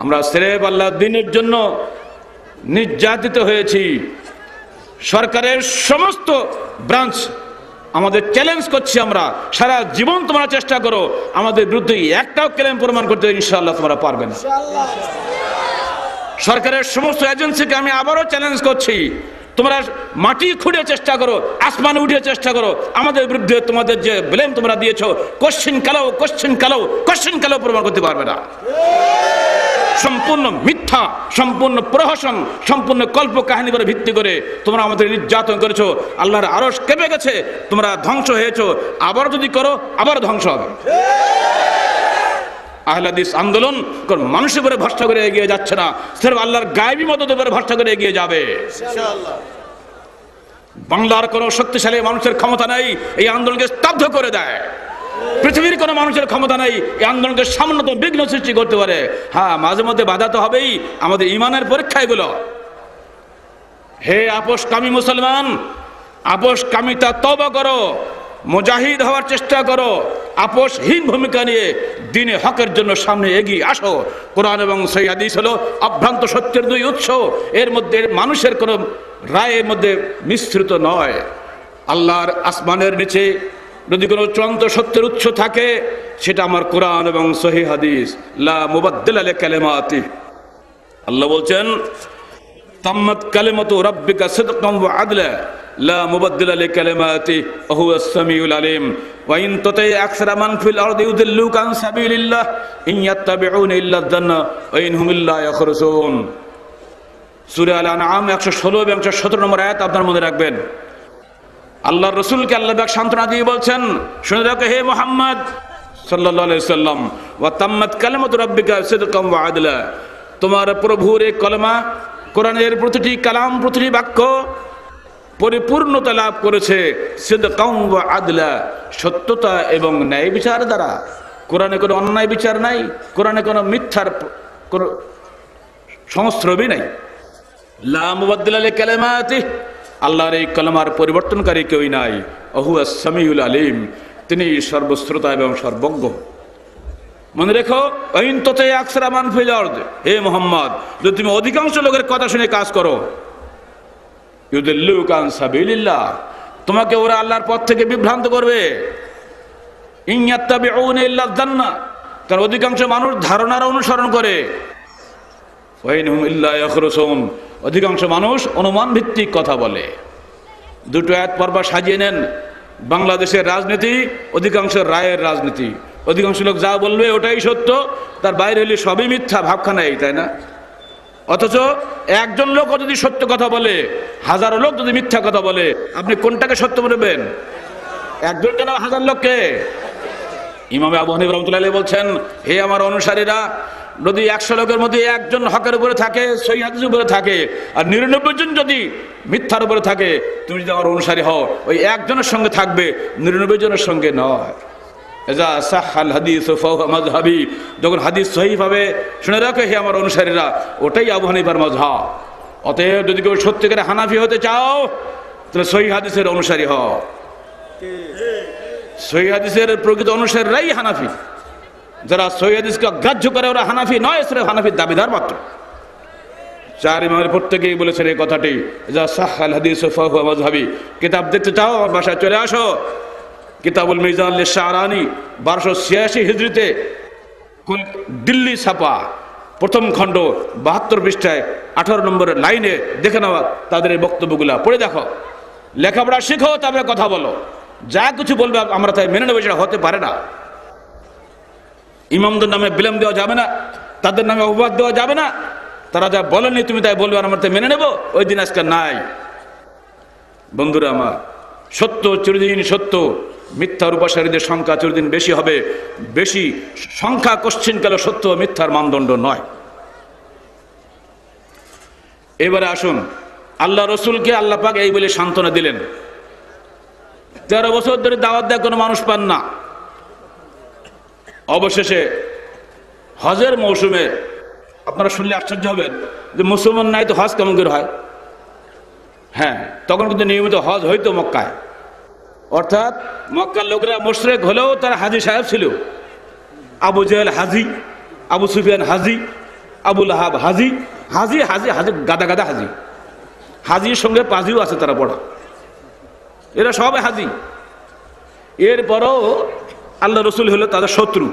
আমরা স্রেফ আল্লাহর দ্বীনের জন্য নির্যাতিত হয়েছি। সরকারের সমস্ত ব্রাঞ্চ আমাদের চ্যালেঞ্জ করছি, আমরা সারা জীবন তোমরা চেষ্টা করো আমাদের বিরুদ্ধে একটাও ক্লেম প্রমাণ করতে, ইনশাআল্লাহ তোমরা পারবে না। সরকারের সমস্ত এজেন্সিকে আমি আবারও চ্যালেঞ্জ করছি, তোমরা মাটি খুঁড়ে চেষ্টা করো, আসমানে উঠে চেষ্টা করো, আমাদের বিরুদ্ধে তোমাদের যে ব্লেম তোমরা দিয়েছো কোশ্চেন কালো প্রমাণ করতে পারবে না। সম্পূর্ণ মিথ্যা, সম্পূর্ণ প্রহসন, সম্পূর্ণ কল্প কাহিনীর উপর ভিত্তি করে তোমরা আমাদের নির্যাতন করেছো। আল্লাহর আরশ কেঁপে গেছে, তোমরা ধ্বংস হয়েছো, আবার যদি করো আবার ধ্বংস হবে। আহলে হাদিস আন্দোলন মানুষের উপরে ভরসা করে এগিয়ে যাচ্ছে না, সির্ফ আল্লাহর গায়েবী মদদের উপরে ভরসা করে এগিয়ে যাবে ইনশাআল্লাহ। বাংলার কোনো শক্তিশালী মানুষের ক্ষমতা নাই এই আন্দোলনকে স্তব্ধ করে দেয়। পৃথিবীর কোনো মানুষের ক্ষমতা নাই এই আন্দোলনকে সামান্যতম বিঘ্ন সৃষ্টি করতে পারে। হ্যাঁ, মাঝে মধ্যে বাধা তো হবেই, আমাদের ঈমানের পরীক্ষা এগুলো। হে আপোষকামী মুসলমান, আপোষকামিতা তওবা করো, মুজাহিদ হওয়ার চেষ্টা করো, আপোষহীন ভূমিকা নিয়ে দ্বীনে হকের জন্য সামনে এগিয়ে আসো। কোরআন এবং সহিহ হাদিস হলো অভ্রান্ত সত্যের দুই উৎস, এর মধ্যে মানুষের কোনো রায়ের মধ্যে মিশ্রিত নয়। আল্লাহর আসমানের নিচে যদি কোনো চূড়ান্ত সত্যের উৎস থাকে সেটা আমার কোরআন এবং সহিহ হাদিস। লা মুবাদদিলা লিকালিমাতি, আল্লাহ বলছেন তাম্মাত কালিমাতু রাব্বিকা সিদকান ওয়া আদলা লা মুবাদদিলা লিকালিমাতি ওয়া হুয়াস সামিউল আলিম ওয়া ইন তুতি আকসারা মান ফিল আরদি ইউদিল্লুকা আন সাবিলিল্লাহ ইন ইয়াত্তাবিউনা ইল্লা যান্না ওয়া ইন হুম ইল্লা ইয়াখরুসুন। সূরা আল আনআম 116 এবং 117 নম্বর আয়াত আপনারা মনে রাখবেন। আল্লাহর রাসূলকে আল্লাহ পাক সান্ত্বনা দিয়ে বলছেন, শুনে রাখো হে মুহাম্মদ সাল্লাল্লাহু আলাইহি সাল্লাম, ওয়া তাম্মাত কালিমাতু রাব্বিকা সিদকান ওয়া আদলা, তোমার প্রভুর এই কলেমা কোরআনের প্রতিটি কালাম, প্রতিটি বাক্য পরিপূর্ণতা লাভ করেছে সিদকান ওয়া আদলা, সত্যতা এবং ন্যায় বিচার দ্বারা। কোরআনে কোনো অন্যায় বিচার নাই, কোরআনে কোনো মিথ্যার কোনো সংস্রবই নাই। লা মুবাদদিলা লিকালিমাতি, আল্লাহর এই কলমার পরিবর্তনকারী কেউই নাই। ওহুয়াস সামিউল আলিম, তিনি সর্বশ্রোতা এবং সর্বজ্ঞ। মনে রেখো, ওয়াইন তুতি আকসারা মান ফিল আরদ, হে মুহাম্মদ, যদি তুমি অধিকাংশ লোকের কথা শুনে কাজ করো, ইউদিল্লুকা আন সাবিলিল্লাহ, তোমাকে ওরা আল্লাহর পথ থেকে বিভ্রান্ত করবে। ইন ইয়াত্তাবিউনা ইল্লা যান্না, কারণ অধিকাংশ মানুষ ধারণার অনুসরণ করে। ওয়া ইন হুম ইল্লা ইয়াখরুসুন, অধিকাংশ মানুষ অনুমান ভিত্তিক কথা বলে। দুটো আয়াত পরপর সাজিয়ে নেন। বাংলাদেশের রাজনীতি অধিকাংশ রায়ের রাজনীতি, অধিকাংশ লোক যা বলবে ওটাই সত্য, তার বাইরে হলে সবই মিথ্যা, ভাবখানা এই, তাই না? অথচ একজন লোক যদি সত্য কথা বলে, হাজারো লোক যদি মিথ্যা কথা বলে, আপনি কোনটাকে সত্য বলবেন? একজন কেন হাজার লোককে? ইমাম আবু হানিফা রাহমাতুল্লাহি আলাইহি বলছেন, হে আমার অনুসারীরা, যদি 100 লোকের মধ্যে একজন হকের উপরে থাকে, সহিহ হাদিসের উপরে থাকে, আর 99 জন যদি মিথ্যার উপরে থাকে, তুমি যদি আমার অনুসারী হও, ওই একজনের সঙ্গে থাকবে, 99 জনের সঙ্গে নয়। এজা সাহাল হাদিস ফাহুয়া মাযহাবি, যখন হাদিস সহিহ হবে, শুনে রাখো হে আমার অনুসারীরা, ওটাই আবু হানিফার মাযহাব। অতএব যদি কেউ সত্যিকারে হানাফি হতে চাও, তাহলে সহিহ হাদিসের অনুসারী হও। সহিহ হাদিসের প্রকৃত অনুসারীরাই হানাফি। যারা সহিহ হাদিসকে অগ্রাহ্য করে ওরা হানাফি নয়, সির্ফ হানাফির দাবিদার মাত্র। চার ইমামের প্রত্যেকেই বলেছেন এই কথাটি, যা সাহাল হাদিস ফাহুয়া মাযহাবি। কিতাব দেখতে চাও, আমার বাসায় চলে আসো। কিতাবুল মিজান লিশ-শারানি 1286 হিজরিতে দিল্লি ছাপা, প্রথম খণ্ড 72 পৃষ্ঠায় 18 নম্বরের লাইনে দেখে নেওয়া তাদের এই বক্তব্যগুলা পড়ে দেখো। লেখাপড়া শিখো, তারপরে কথা বলো। যা কিছু বলবে আমরা তাই মেনে নেবো, সেটা হতে পারে না। ইমামদের নামে বিলেম দেওয়া যাবে না, তাদের নামে অপবাদ দেওয়া যাবে না। তারা যা বলেনি তুমি তাই বলবে আর আমরা তাই মেনে নেব, ওই দিন আজকে নাই। বন্ধুরা আমার, সত্য চিরদিন সত্য, মিথ্যার উপাসারীদের সংখ্যা চিরদিন বেশি হবে। বেশি সংখ্যা কোশ্চিনকালে সত্য মিথ্যার মানদণ্ড নয়। এবারে আসুন, আল্লাহ রসুলকে আল্লাহ পাক এই বলে সান্ত্বনা দিলেন। 13 বছর ধরে দাওয়াত দেয় কোনো মানুষ পান না। অবশেষে হজের মৌসুমে, আপনারা শুনলে আশ্চর্য হবেন যে মুসলমান নাই তো হজ কেমন করে হয়? হ্যাঁ, তখন কিন্তু নিয়মিত হজ হইতো মক্কায়। অর্থাৎ মক্কার লোকেরা মুশরিক হলেও তারা হাজি সাহেব ছিল। আবু জেহেল হাজি, আবু সুফিয়ান হাজি, আবু লাহাব হাজি, হাজি হাজি হাজি, গাদা গাদা হাজি। হাজির সঙ্গে পাজিও আছে তারা পড়া, এরা সবাই হাজি। এরপরও আল্লাহ রসুল হলো তাদের শত্রু।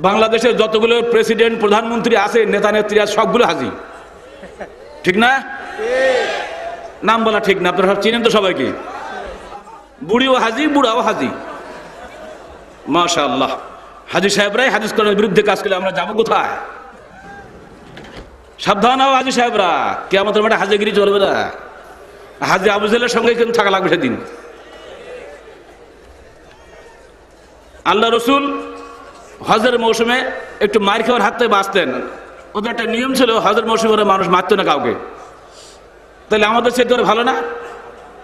বাংলাদেশের যতগুলো প্রেসিডেন্ট প্রধানমন্ত্রী আছে, নেতা নেত্রী আছে, সবগুলো হাজি, ঠিক না? নাম বলা ঠিক না, আপনারা সব চিনেন তো সবাইকে। বুড়িও হাজি, বুড়াও হাজি। মাশাআল্লাহ, হাজি সাহেবরাই হাদিস কোরআনের বিরুদ্ধে কাজ করলে আমরা যাবো কোথায়? সাবধান হও হাজি সাহেবরা, কিয়ামতের মাঠে হাজিগিরি চলবে না। হাজি আবু জেহেলের সঙ্গে কিন্তু থাকা লাগবে সেদিন। আল্লাহ রসুল হজের মৌসুমে একটু মার খাওয়ার হাত থেকে বাঁচতেন। ওদের একটা নিয়ম ছিল, হজের মৌসুমে মানুষ মারতো না কাউকে। তাহলে আমাদের সেটা ভালো না?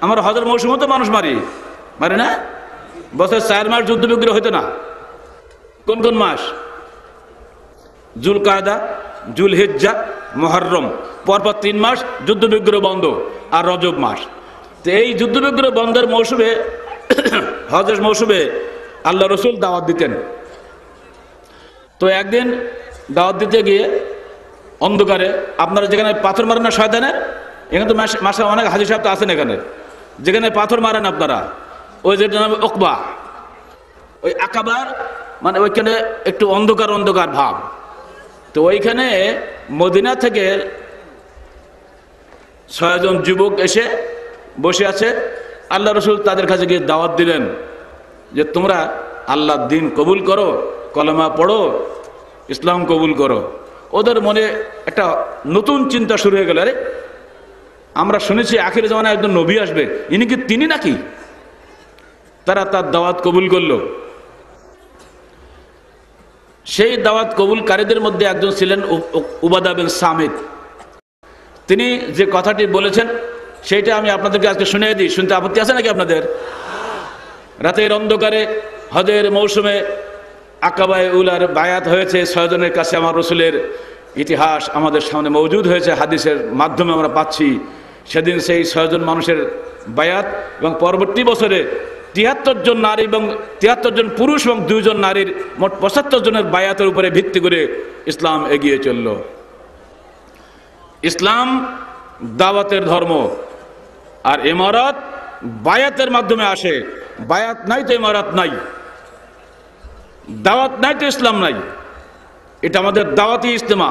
আমার হজের মৌসুমে তো মানুষ মারে না। বছর 4 মাস যুদ্ধ বিগ্রহ হইতো না। কোন কোন মাস? জুল কায়দা, জুল হিজ্জা, মুহররম, পরপর 3 মাস যুদ্ধ বিগ্রহ বন্ধ, আর রজব মাস। তো এই যুদ্ধ বিগ্রহ বন্ধের মৌসুমে, হজের মৌসুমে আল্লাহ রসুল দাওয়াত দিতেন। তো একদিন দাওয়াত দিতে গিয়ে অন্ধকারে, আপনারা যেখানে পাথর মারেন না শয়তানের, এখানে তো মাসে অনেক হাজি সাহেব তো আছেন এখানে, যেখানে পাথর মারেন আপনারা, ওই যেটা নাম ওকবা, ওই আকাবার মানে ওইখানে একটু অন্ধকার অন্ধকার ভাব। তো ওইখানে মদিনা থেকে 6 জন যুবক এসে বসে আছে। আল্লাহ রসুল তাদের কাছে গিয়ে দাওয়াত দিলেন যে তোমরা আল্লাহর দিন কবুল করো, কলেমা পড়ো, ইসলাম কবুল করো। ওদের মনে একটা নতুন চিন্তা শুরু হয়ে গেল, আরে আমরা শুনেছি আখির জামানায় একজন নবী আসবে, ইনি কি তিনি নাকি? তারা তার দাওয়াত কবুল করলো। সেই দাওয়াত কবুলকারীদের মধ্যে একজন ছিলেন উবাদা বিন সামিত। তিনি যে কথাটি বলেছেন সেইটা আমি আপনাদেরকে আজকে শুনিয়ে দিই। শুনতে আপত্তি আছে নাকি আপনাদের? রাতের অন্ধকারে হজের মৌসুমে আকাবায়ে উলার বায়াত হয়েছে 6 জনের কাছে। আমার রসুলের ইতিহাস আমাদের সামনে মজুদ হয়েছে, হাদিসের মাধ্যমে আমরা পাচ্ছি। সেদিন সেই 6 জন মানুষের বায়াত, এবং পরবর্তী বছরে 73 জন নারী এবং 73 জন পুরুষ এবং 2 জন নারীর মোট 75 জনের বায়াতের উপরে ভিত্তি করে ইসলাম এগিয়ে চলল। ইসলাম দাওয়াতের ধর্ম, আর ইমারত বায়াতের মাধ্যমে আসে। বায়াত নাই তো ইমারত নাই, দাওয়াত নাই তো ইসলাম নাই। এটা আমাদের দাওয়াতি ইজতেমা।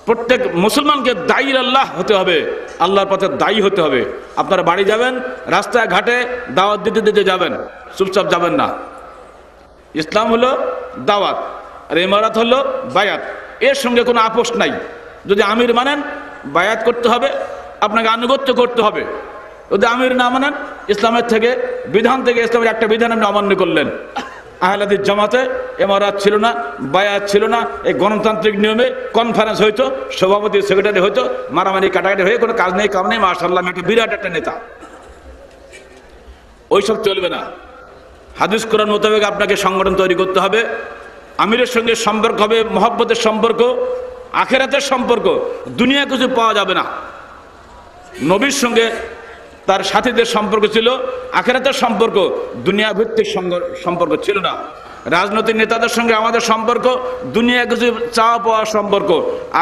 প্রত্যেক মুসলমানকে দায়ী আল্লাহ হতে হবে, আল্লাহর পথে দায়ী হতে হবে। আপনারা বাড়ি যাবেন, রাস্তায় ঘাটে দাওয়াত দিতে দিতে যাবেন, চুপচাপ যাবেন না। ইসলাম হলো দাওয়াত, আর ইমারত হলো বায়াত। এর সঙ্গে কোনো আপোষ নাই। যদি আমির মানেন, বায়াত করতে হবে, আপনাকে আনুগত্য করতে হবে। যদি আমির না মানেন, ইসলামের থেকে বিধান থেকে ইসলামের একটা বিধান আপনি অমান্য করলেন। আহলে হাদিস জামাতে ইমারত ছিল না, বায়াত ছিল না। এই গণতান্ত্রিক নিয়মে কনফারেন্স হইতো, সভাপতি সেক্রেটারি হইতো, মারামারি কাটাকাটি হয়ে কোনো কাজ নেই, কাম নেই। মাশাআল্লাহ, একটা বিরাট একটা নেতা। ওইসব চলবে না। হাদিস কোরআন মোতাবেক আপনাকে সংগঠন তৈরি করতে হবে। আমিরের সঙ্গে সম্পর্ক হবে মহব্বতের সম্পর্ক, আখেরাতের সম্পর্ক। দুনিয়া কিছু পাওয়া যাবে না। নবীর সঙ্গে তার সাথীদের সম্পর্ক ছিল আখেরাতের সম্পর্ক, দুনিয়া ভিত্তিক সম্পর্ক ছিল না। রাজনৈতিক নেতাদের সঙ্গে আমাদের সম্পর্ক দুনিয়া কিছু চাওয়া পাওয়ার সম্পর্ক,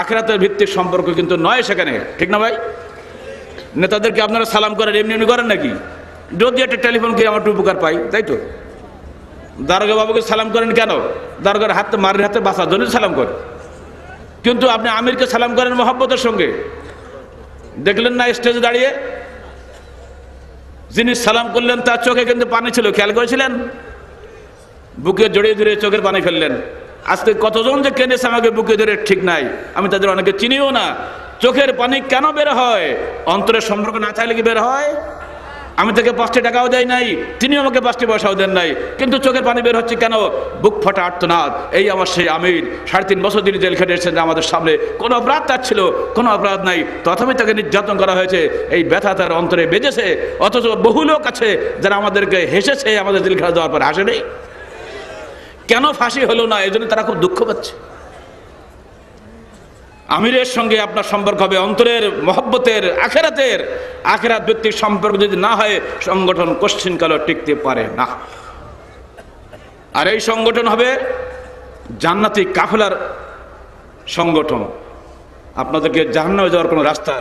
আখেরাতের ভিত্তিক সম্পর্ক কিন্তু নয় সেখানে, ঠিক না ভাই? নেতাদেরকে আপনারা সালাম করেন, এমনি এমনি করেন নাকি? যদি একটা টেলিফোন করে আমার একটু উপকার পাই, তাই তো। দারোগা বাবুকে সালাম করেন কেন? দারোগার হাতে, মারের হাতে বাঁচার জন্য সালাম করেন। কিন্তু আপনি আমিরকে সালাম করেন মহব্বতের সঙ্গে। দেখলেন না স্টেজে দাঁড়িয়ে যিনি সালাম করলেন তার চোখে কিন্তু পানি ছিল, খেয়াল করেছিলেন? বুকে জড়িয়ে ধরে চোখের পানি ফেললেন। আজকে কতজন যে কেঁদেছে আমাকে বুকে ধরে, ঠিক নাই। আমি তাদের অনেকে চিনিও না। চোখের পানি কেন বের হয়? অন্তরের সম্পর্ক না থাকলে কি বের হয়? আমি তাকে 5টি টাকাও দেয় নাই, তিনি আমাকে 5টি পয়সাও দেন নাই, কিন্তু চোখের পানি বের হচ্ছে কেন? বুক ফাটা আর্তনাদ। এই আমার সেই আমির, 3.5 বছর তিনি জেল খেটে এসেছেন আমাদের সামনে। কোনো অপরাধ তার ছিল? কোনো অপরাধ নাই, তথাপি তাকে নির্যাতন করা হয়েছে। এই ব্যথা তার অন্তরে বেজেছে। অথচ বহু লোক আছে যারা আমাদেরকে হেসেছে, আমাদের জেল খেলা দেওয়ার পর হাসে নেই। কেন ফাঁসি হলো না? এই জন্য তারা খুব দুঃখ পাচ্ছে। আমিরের সঙ্গে আপনার সম্পর্ক হবে অন্তরের মহব্বতের, আখেরাত ভিত্তিক সম্পর্ক যদি না হয় সংগঠন কোশ্চিনকালও টিকতে পারে না। আর এই সংগঠন হবে জান্নাতি কাফেলার সংগঠন। আপনাদেরকে জাহান্নামে যাওয়ার কোনো রাস্তা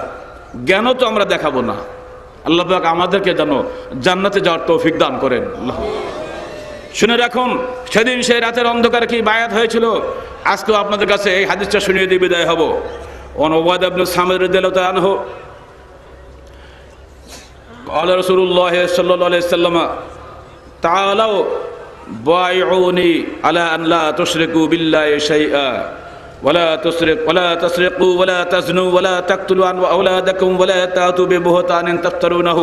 জ্ঞানও তো আমরা দেখাবো না। আল্লাহ পাক আমাদেরকে যেন জান্নাতে যাওয়ার তৌফিক দান করেন। আল্লাহ শুনে রাখুন, সেদিন সেই রাতের অন্ধকারে কি বায়াত হয়েছিল, আজকেও আপনাদের কাছে এই হাদিসটা শুনিয়ে দিয়ে বিদায় হব। ওয়াদ ইবনে সামির রাদিয়াল্লাহু তাআলা আনহু قال رسول الله صلى الله عليه وسلم تعالوا بايعوني على ان لا تشركوا بالله شيئا ولا تسرقوا ولا تزنوا ولا تقتلوا اولادكم ولا تاتوا ببهتان تفترونه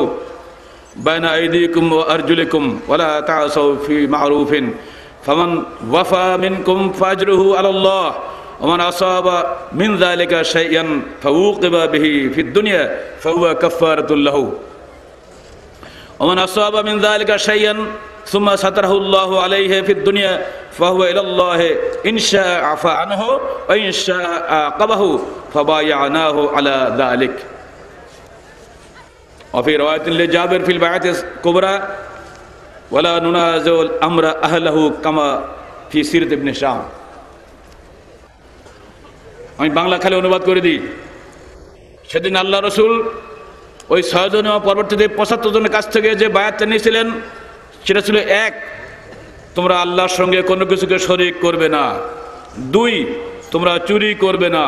بين أيديكم وأرجلكم ولا تعصوا في معروف فمن وفى منكم فأجره على الله ومن أصاب من ذلك شيئا فعوقب به في الدنيا فهو كفارة له ومن أصاب من ذلك شيئا ثم ستره الله عليه في الدنيا فهو إلى الله إن شاء عفا عنه وإن شاء عاقبه فبايعناه على ذلك وفي رواية لجابر في البيعة الكبرى ولا ننازع الأمر أهله كما في سيرة ابن شام। আমি বাংলা খালি অনুবাদ করে দিই। সেদিন আল্লাহ রসুল ওই 6 জন পরবর্তীতে 75 জনের কাছ থেকে যে বায়াতটা নিয়েছিলেন সেটা ছিল 1, তোমরা আল্লাহর সঙ্গে কোনো কিছুকে শরীক করবে না। 2, তোমরা চুরি করবে না।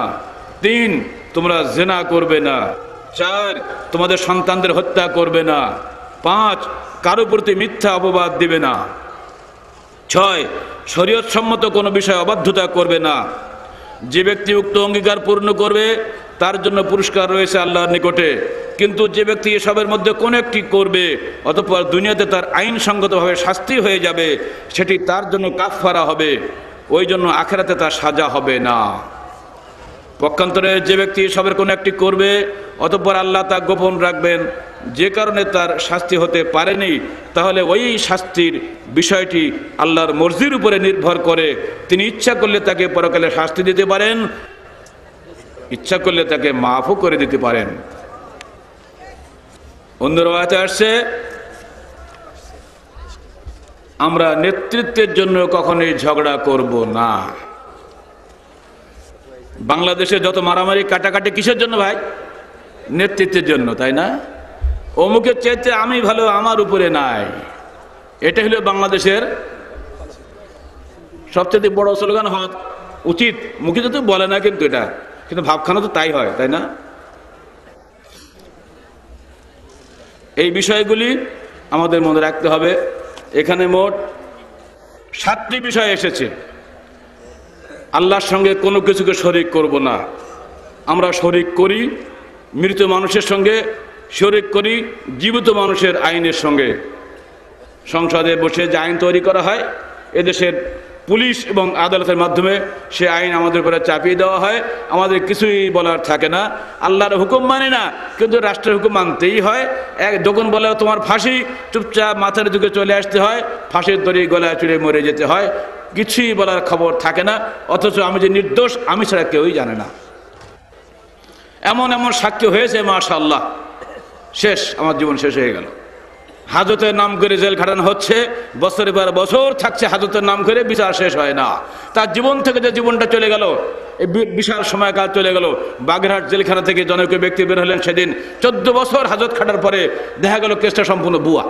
3, তোমরা জিনা করবে না। 4, তোমাদের সন্তানদের হত্যা করবে না। 5, কারো প্রতি মিথ্যা অপবাদ দিবে না। 6, শরীয়ত সম্মত কোনো বিষয়ে অবাধ্যতা করবে না। যে ব্যক্তি উক্ত অঙ্গীকার পূর্ণ করবে তার জন্য পুরস্কার রয়েছে আল্লাহর নিকটে, কিন্তু যে ব্যক্তি এসবের মধ্যে কোন একটি করবে অতঃপর দুনিয়াতে তার আইনসঙ্গতভাবে শাস্তি হয়ে যাবে, সেটি তার জন্য কাফফারা হবে, ওই জন্য আখিরাতে তার সাজা হবে না। পক্ষান্তরে যে ব্যক্তি এসবের কোন একটি করবে অতঃপর আল্লাহ তা গোপন রাখবেন, যে কারণে তার শাস্তি হতে পারেনি, তাহলে ওই শাস্তির বিষয়টি আল্লাহর মর্জির উপরে নির্ভর করে। তিনি ইচ্ছা করলে তাকে পরকালে শাস্তি দিতে পারেন, ইচ্ছা করলে তাকে মাফও করে দিতে পারেন। অন্য রাতে আসছে আমরা নেতৃত্বের জন্য কখনোই ঝগড়া করব না। বাংলাদেশে যত মারামারি কাটাকাটি কিসের জন্য ভাই? নেতৃত্বের জন্য, তাই না? অমুকের চাইতে আমি ভালো, আমার উপরে নাই। এটা হলো বাংলাদেশের সবচেয়ে বড় স্লোগান হওয়া উচিত। মুখে তো বলে না, কিন্তু এটা কিন্তু ভাবখানা তো তাই হয়, তাই না? এই বিষয়গুলি আমাদের মনে রাখতে হবে। এখানে মোট 7টি বিষয় এসেছে। আল্লাহর সঙ্গে কোনো কিছুকে শরীক করব না। আমরা শরীক করি মৃত মানুষের সঙ্গে, শরীক করি জীবিত মানুষের আইনের সঙ্গে। সংসদে বসে যে আইন তৈরি করা হয়, এদেশের পুলিশ এবং আদালতের মাধ্যমে সে আইন আমাদের উপরে চাপিয়ে দেওয়া হয়। আমাদের কিছুই বলার থাকে না। আল্লাহর হুকুম মানে না, কিন্তু রাষ্ট্রের হুকুম মানতেই হয়। যখন বলে তোমার ফাঁসি, চুপচাপ মাথার দিকে চলে আসতে হয়, ফাঁসির দড়ি গলায় চড়ে মরে যেতে হয়। কিছুই বলার খবর থাকে না, অথচ আমি যে নির্দোষ আমি ছাড়া কেউই জানে না। এমন এমন সাক্ষী হয়েছে, মাশাআল্লাহ, শেষ, আমার জীবন শেষ হয়ে গেল। হাজতের নাম করে জেল খাটানো হচ্ছে, বছরের পর বছর থাকছে হাজতের নাম করে, বিচার শেষ হয় না। তার জীবন থেকে যে জীবনটা চলে গেল, এই বিশাল সময়কাল চলে গেল। বাগেরহাট জেলখানা থেকে জনৈক ব্যক্তি বের হলেন সেদিন, 14 বছর হাজত খাটার পরে দেখা গেল কেসটা সম্পূর্ণ ভুয়া।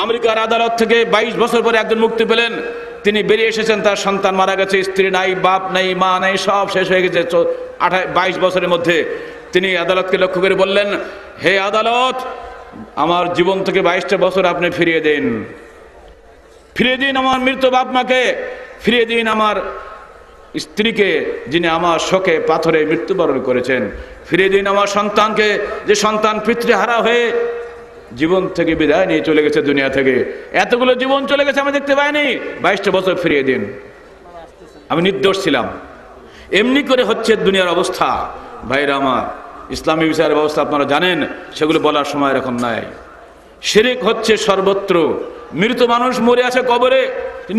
আমেরিকার আদালত থেকে 22 বছর পরে একজন মুক্তি পেলেন। তিনি বেরিয়ে এসেছেন, তার সন্তান মারা গেছে, স্ত্রী নাই, বাপ নাই, মা নাই, সব শেষ হয়ে গেছে 22 বছরের মধ্যে। তিনি আদালতকে লক্ষ্য করে বললেন, হে আদালত, আমার জীবন থেকে 22টা বছর আপনি ফিরিয়ে দিন, ফিরিয়ে দিন আমার মৃত বাপ মাকে, ফিরিয়ে দিন আমার স্ত্রীকে যিনি আমার শোকে পাথরে মৃত্যুবরণ করেছেন, ফিরিয়ে দিন আমার সন্তানকে যে সন্তান পিতৃহারা হয়ে জীবন থেকে বিদায় নিয়ে চলে গেছে দুনিয়া থেকে। এতগুলো জীবন চলে গেছে আমি দেখতে পাইনি, 22টা বছর ফিরিয়ে দিন, আমি নির্দোষ ছিলাম। এমনি করে হচ্ছে দুনিয়ার অবস্থা। ভাইরা আমার, ইসলামী বিচারের ব্যবস্থা আপনারা জানেন, সেগুলো বলার সময় এখন নাই। শিরক হচ্ছে সর্বত্র, মৃত মানুষ মরে আছে কবরে,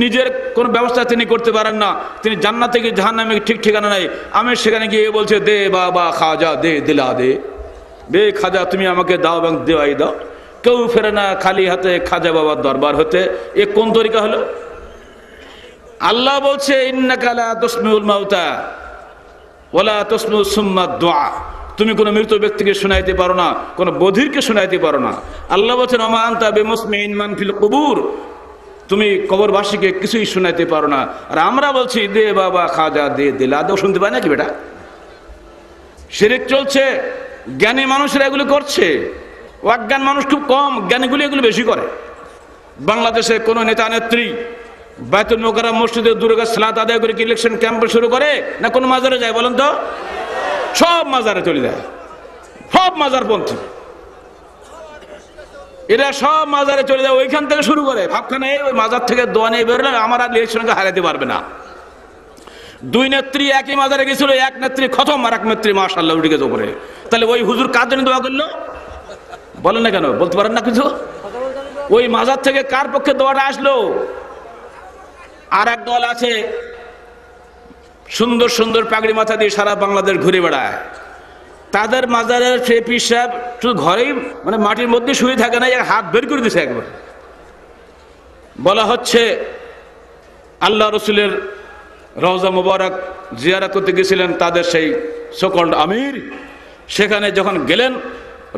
নিজের কোনো ব্যবস্থা তিনি করতে পারেন না, তিনি জান্নাত থেকে জাহান্নামে ঠিক ঠিকানা নাই। আমি সেখানে গিয়ে বলছে, দে বাবা খাজা দে, দিলা দে, বে খাজা তুমি আমাকে দাও এবং দেওয়াই দাও। কেউ ফেরে না খালি হাতে খাজা বাবার দরবার হতে। এ কোন তরিকা হলো? আল্লাহ বলছে ইন্নাকা লা তুসমিউল মাউতা ওয়ালা তুসমিউ সুম্মা দুআ, তুমি কোনো মৃত ব্যক্তিকে শোনাইতে পারো না, কোনো বধিরকে শোনাইতে পারো না। আল্লাহ বলছেন ওমা আনতা বিমুসমিইন মান ফিল কুবুর, তুমি কবরবাসীকে কিছুই শোনাইতে পারো না। আর আমরা বলছি দে বাবা খাজা দে, দিলা দে, শুনতে পায় নাকি বেটা? শিরক চলছে, জ্ঞানী মানুষরা এগুলো করছে, অজ্ঞান মানুষ খুব কম, জ্ঞানীগুলি এগুলো বেশি করে। বাংলাদেশে কোনো নেতা নেত্রী বাইতুল মোকাররম মসজিদে দুর্গা সালাত আদায় করে কি ইলেকশন ক্যাম্প শুরু করে না কোনো মাজারে যায় বলেন তো? সব মাজারে চলে যায়, সব মাজারপন্থী এরা সব মাজারে চলে যায়, ওইখান থেকে শুরু করে। ভাবখানে ওই মাজার থেকে দোয়া নিয়ে বেরোলে আমার আর ইলেকশনকে হারাতে পারবে না। দুই নেত্রী একই মাজারে গেছিল, এক নেত্রী খতম আর এক নেত্রী মাশাআল্লাহ উঠে গেছে উপরে। তাহলে ওই হুজুর কার জন্য দোয়া করলো বলেন না কেন? বলতে পারেন না কিছু? ওই মাজার থেকে কার পক্ষে দোয়াটা আসলো? আর এক দল আছে সুন্দর সুন্দর পাগড়ি মাথা দিয়ে সারা বাংলাদেশ ঘুরে বেড়ায়, তাদের মাজারের সে পীর সাহেব শুধু ঘরেই মানে মাটির মধ্যে শুয়ে থাকে না, হাত বের করে দিছে একবার। বলা হচ্ছে আল্লাহ রসুলের রওজা মুবারক জিয়ারত করতে গেছিলেন তাদের সেই সকল আমির, সেখানে যখন গেলেন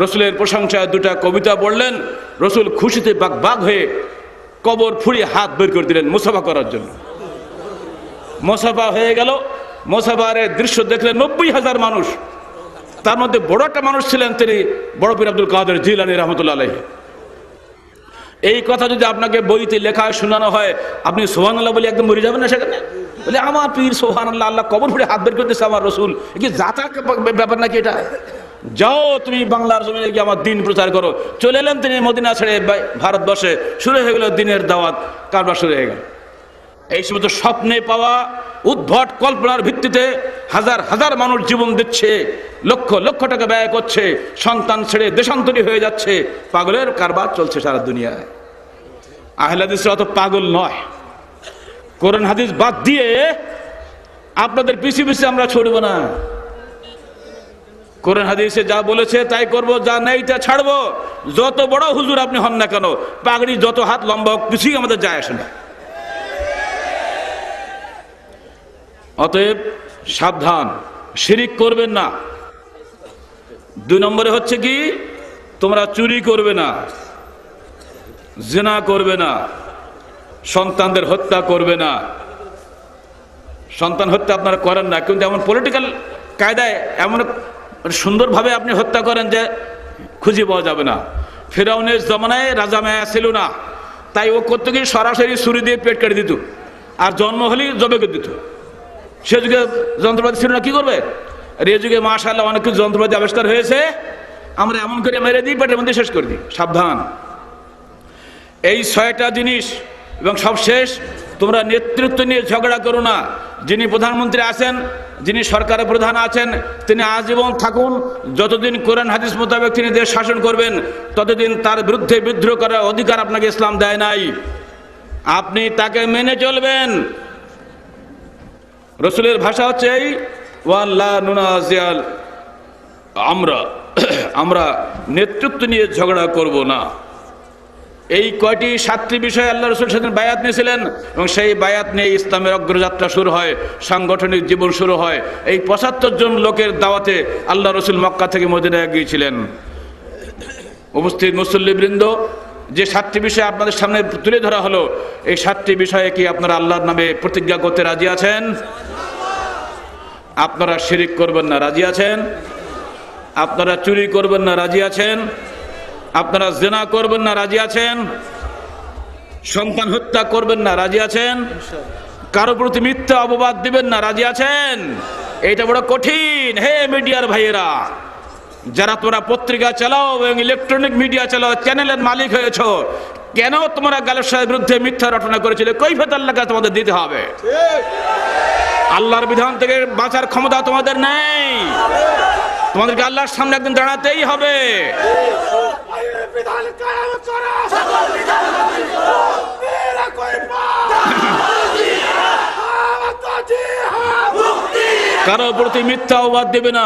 রসুলের প্রশংসায় দুটা কবিতা পড়লেন, রসুল খুশিতে বাগ হয়ে কবর ফুঁড়িয়ে হাত বের করে দিলেন মুসাফা করার জন্য। মুসাফা হয়ে গেল, মুসাফারের দৃশ্য দেখলেন 90,000 মানুষ, তার মধ্যে বড় একটা মানুষ ছিলেন তিনি বড় পীর আব্দুল কাদের জিলানী রহমতুল্লাহ আলাইহি। এই কথা যদি আপনাকে বইতে লেখা শোনানো হয়, আপনি সুবহানাল্লাহ বলে একদম মরে যাবেন না সেখানে? বলে আমার পীর সুবহানাল্লাহ, আল্লাহ কবর ফুঁড়ে হাত বের করতেছে আমার রসুল, কি জাতা ব্যাপার নাকি এটা? যাও তুমি বাংলার জমিনে গিয়ে আমার দিন প্রচার করো। চলে এলেন তিনি মদিনা ছেড়ে ভারতবর্ষে, শুরু হয়ে গেল দিনের দাওয়াত কারবার শুরু হয়ে গেল। এই সমস্ত স্বপ্নে পাওয়া উদ্ভট কল্পনার ভিত্তিতে হাজার হাজার মানুষ জীবন দিচ্ছে, লক্ষ লক্ষ টাকা ব্যয় করছে, সন্তান ছেড়ে দেশান্তরী হয়ে যাচ্ছে, পাগলের কারবার চলছে সারা দুনিয়ায়। আহলে হাদিসরা অত পাগল নয়। কোরআন হাদিস বাদ দিয়ে আপনাদের পিছিয়ে পিছিয়ে আমরা ছড়ব না। কোরআন হাদিসে যা বলেছে তাই করব, যা নেই তা ছাড়বো। যত বড় হুজুর আপনি হন না কেন, পাগড়ি যত হাত লম্বা হোক, কিছুই আমাদের যায় আসে না। অতএব সাবধান, শিরিক করবেন না। 2 নম্বরে হচ্ছে কি, তোমরা চুরি করবে না, জিনা করবে না, সন্তানদের হত্যা করবে না। সন্তান হত্যা আপনারা করেন না, কিন্তু এমন পলিটিক্যাল কায়দায় এমন সুন্দরভাবে আপনি হত্যা করেন যে খুঁজে পাওয়া যাবে না। ফিরআউনের জমানায় রাজা মায়া ছিল না, তাই ও করতে গিয়ে সরাসরি ছুরি দিয়ে পেট কেটে দিত, আর জন্ম হলেই জবে করে দিত। সে যুগে যন্ত্রপাতি ছিল না, কি করবে? আর এই যুগে মাশাআল্লাহ অনেক কিছু যন্ত্রপাতি আবিষ্কার হয়েছে, আমরা এমন করে মেরে দিই, পেটের মধ্যে শেষ করে দিই। সাবধান, এই 6টা জিনিস। এবং সব শেষ, তোমরা নেতৃত্ব নিয়ে ঝগড়া করো না। যিনি প্রধানমন্ত্রী আছেন, যিনি সরকারের প্রধান আছেন, তিনি আজীবন থাকুন। যতদিন কোরআন হাদিস মোতাবেক তিনি দেশ শাসন করবেন, ততদিন তার বিরুদ্ধে বিদ্রোহ করার অধিকার আপনাকে ইসলাম দেয় নাই। আপনি তাকে মেনে চলবেন। রসুলের ভাষা হচ্ছে এই ওয়াল্লা নুনাজিয়াল, আমরা নেতৃত্ব নিয়ে ঝগড়া করব না। এই কয়টি 7টি বিষয়ে আল্লাহ রসুল সেদিন বায়াত নিয়েছিলেন, এবং সেই বায়াত নিয়ে ইসলামের অগ্রযাত্রা শুরু হয়, সাংগঠনিক জীবন শুরু হয়। এই 75 জন লোকের দাওয়াতে আল্লাহ রসুল মক্কা থেকে মদিনায় গিয়েছিলেন। উপস্থিত মুসল্লিবৃন্দ, যে 7টি বিষয় আপনাদের সামনে তুলে ধরা হলো, এই 7টি বিষয়ে কি আপনারা আল্লাহর নামে প্রতিজ্ঞা করতে রাজি আছেন? আপনারা শিরিক করবেন না, রাজি আছেন? আপনারা চুরি করবেন না, রাজি আছেন? আপনারা জিনা করবেন না, রাজি আছেন? সন্তান হত্যা করবেন না, রাজি আছেন? কারো প্রতি মিথ্যা অপবাদ দিবেন না, রাজি আছেন? এইটা বড় কঠিন। হে মিডিয়ার ভাইয়েরা, যারা তোমরা পত্রিকা চালাও এবং ইলেকট্রনিক মিডিয়া চালাও, চ্যানেলের মালিক হয়েছ, কেন তোমরা গালেব সাহেবের বিরুদ্ধে মিথ্যা রটনা করেছিলে? কৈফিয়ত আল্লাহকে তোমাদের দিতে হবে। আল্লাহর বিধান থেকে বাঁচার ক্ষমতা তোমাদের নেই। তোমাদেরকে আল্লাহর সামনে একদিন দাঁড়াতেই হবে। কারো প্রতি মিথ্যা অপবাদ দেবে না,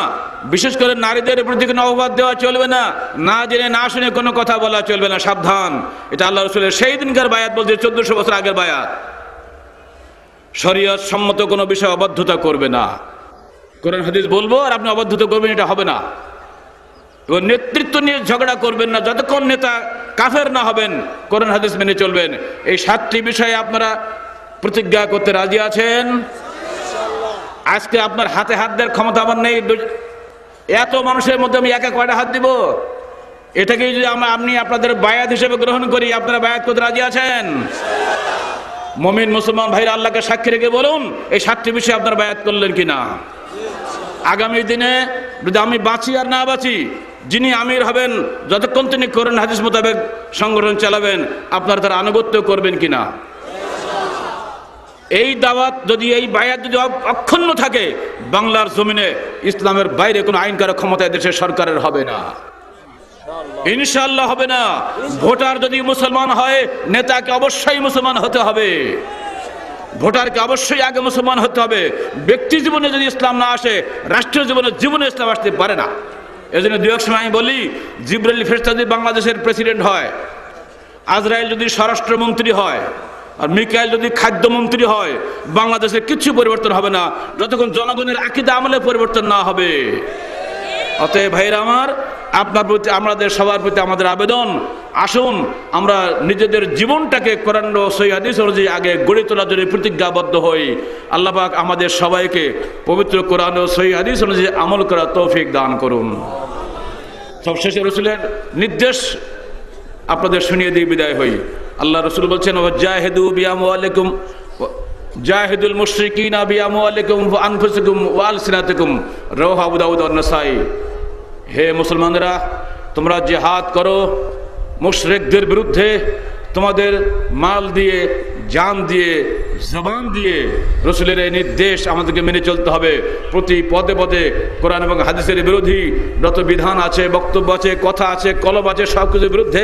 বিশেষ করে নারীদের প্রতি কোনো অপবাদ দেওয়া চলবে না, না জেনে না শুনে কোনো কথা বলা চলবে না, সাবধান। এটা আল্লাহ রাসূলের সেই দিনকার বায়াত, বলছে 1400 বছর আগের বায়াত। শরীয়ত সম্মত কোনো বিষয় অবাধ্যতা করবে না। কোরআন হাদিস বলবো আর আপনি অবাধ্যতা করবেন, এটা হবে না। এবং নেতৃত্ব নিয়ে ঝগড়া করবেন না, যতক্ষণ নেতা কাফের না হবেন কোরআন হাদিস মেনে চলবেন। এই 7টি বিষয়ে আপনারা প্রতিজ্ঞা করতে রাজি আছেন? আজকে আপনার হাতে হাত দেওয়ার ক্ষমতা আমার নেই, এত মানুষের মধ্যে আমি একা কয়টা হাত দিব? এটাকেই যদি আমি আপনাদের বায়াত হিসেবে গ্রহণ করি, আপনারা বায়াত করতে রাজি আছেন? মুমিন মুসলমান ভাইরা আল্লাহকে সাক্ষী রেখে বলুন, এই 7টি বিষয়ে আপনারা বায়াত করলেন কিনা? আগামী দিনে যদি আমি বাঁচি আর না বাঁচি, যিনি আমির হবেন যতক্ষণ তিনি কোরআন হাদিস মোতাবেক সংগঠন চালাবেন, আপনারা তার আনুগত্য করবেন কিনা? এই দাওয়াত যদি, এই বায়াত যদি অক্ষুণ্ণ থাকে, বাংলার জমিনে ইসলামের বাইরে কোনো আইন করার ক্ষমতা দেশের সরকারের হবে না, ইনশাআল্লাহ হবে না। ভোটার যদি মুসলমান হয়, নেতাকে অবশ্যই মুসলমান হতে হবে, ভোটারকে অবশ্যই আগে মুসলমান হতে হবে। ব্যক্তি জীবনে যদি ইসলাম না আসে, রাষ্ট্রীয় জীবনে ইসলাম আসতে পারে না। এই জন্য দু এক সময় আমি বলি, জিবরাইল ফেরেশতা যদি বাংলাদেশের প্রেসিডেন্ট হয়, আজরাইল যদি স্বরাষ্ট্রমন্ত্রী হয়, আর মিকাইল যদি খাদ্যমন্ত্রী হয়, বাংলাদেশের কিছু পরিবর্তন হবে না যতক্ষণ জনগণের আকীদা আমলে পরিবর্তন না হবে। অতএব ভাইরা আমার, আপনার প্রতি, আমাদের সবার প্রতি আমাদের আবেদন, আসুন আমরা নিজেদের জীবনটাকে কোরআন ও সহিহ হাদিস অনুযায়ী আগে গড়ে তোলার জন্য প্রতিজ্ঞাবদ্ধ হই। আল্লাহ পাক আমাদের সবাইকে পবিত্র কোরআন ও সহিহ হাদিস অনুযায়ী আমল করার তৌফিক দান করুন। সবশেষে রাসূলের নির্দেশ আপনাদের শুনিয়ে দিয়ে বিদায় হই। আল্লাহ রাসূল বলছেন, ওয়াজাহিদু বিআমওয়ালিকুম জাহিদুল মুশরিকিনা বিআমওয়ালিকুম ওয়া আনফুসিকুম ওয়া আলসিনাতিকুম, রাওয়াহু আবু দাউদ ওয়া নাসাঈ। হে মুসলমানরা, তোমরা জিহাদ করো মুশরিকদের বিরুদ্ধে, তোমাদের মাল দিয়ে, জান দিয়ে, জবান দিয়ে। রাসূলের এই নির্দেশ আমাদেরকে মেনে চলতে হবে। প্রতি পদে পদে কোরআন এবং হাদিসের বিরোধী যত বিধান আছে, বক্তব্য আছে, কথা আছে, কলম আছে, সব কিছুর বিরুদ্ধে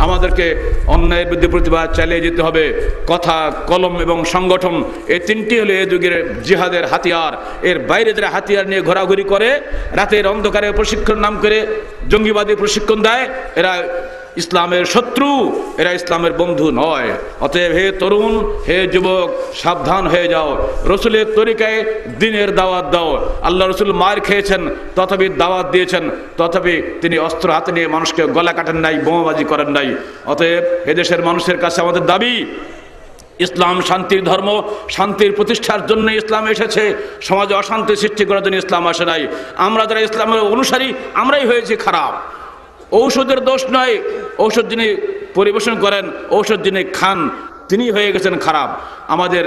আমাদেরকে অন্যায়ের বিরুদ্ধে প্রতিবাদ চালিয়ে যেতে হবে। কথা, কলম এবং সংগঠন, এই তিনটি হলো এই যুগের জিহাদের হাতিয়ার। এর বাইরে যারা হাতিয়ার নিয়ে ঘোরাঘুরি করে, রাতের অন্ধকারে প্রশিক্ষণ নাম করে জঙ্গিবাদী প্রশিক্ষণ দেয়, এরা ইসলামের শত্রু, এরা ইসলামের বন্ধু নয়। অতএব হে তরুণ, হে যুবক, সাবধান হয়ে যাও, রসুলের তরিকায় দিনের দাওয়াত দাও। আল্লাহ রসুল মার খেয়েছেন, তথাপি দাওয়াত দিয়েছেন, তথাপি তিনি অস্ত্র হাতে নিয়ে মানুষকে গলা কাটেন নাই, বোমাবাজি করেন নাই। অতএব এদেশের মানুষের কাছে আমাদের দাবি, ইসলাম শান্তির ধর্ম, শান্তির প্রতিষ্ঠার জন্য ইসলাম এসেছে, সমাজে অশান্তি সৃষ্টি করার জন্য ইসলাম আসে নাই। আমরা যারা ইসলামের অনুসারী, আমরাই হয়েছি খারাপ। ঔষধের দোষ নয়, ঔষধ যিনি পরিবেশন করেন, ঔষধ যিনি খান, তিনি হয়ে গেছেন খারাপ। আমাদের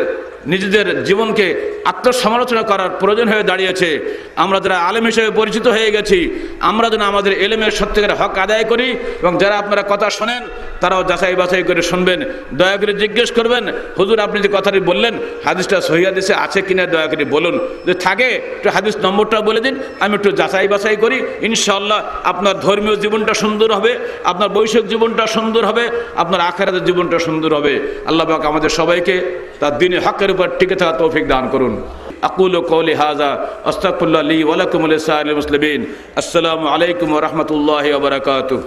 নিজেদের জীবনকে আত্মসমালোচনা করার প্রয়োজন হয়ে দাঁড়িয়েছে। আমরা যারা আলেম হিসেবে পরিচিত হয়ে গেছি, আমরা যেন আমাদের এলেমের সত্যিকারের হক আদায় করি, এবং যারা আপনারা কথা শোনেন তারাও যাচাই বাছাই করে শুনবেন। দয়া করে জিজ্ঞেস করবেন, হুজুর আপনি যে কথাটি বললেন হাদিসটা সহিহ হাদিসে আছে কিনা দয়া করে বলুন, যদি থাকে একটু হাদিস নম্বরটা বলে দিন, আমি একটু যাচাই বাছাই করি। ইনশাআল্লাহ আপনার ধর্মীয় জীবনটা সুন্দর হবে, আপনার বৈষয়িক জীবনটা সুন্দর হবে, আপনার আখিরাতের জীবনটা সুন্দর হবে। আল্লাহ পাক আমাদের সবাইকে তার দ্বীনের হকের উপর টিকে থাকা তৌফিক দান করুন। আকুলু কওলি হাযা আস্তাগফিরুল্লাহ লি ওয়া লাকুম ওয়া লিসাইরিল মুসলিমিন। আসসালামু আলাইকুম ওয়া রাহমাতুল্লাহি ওয়া বারাকাতুহু।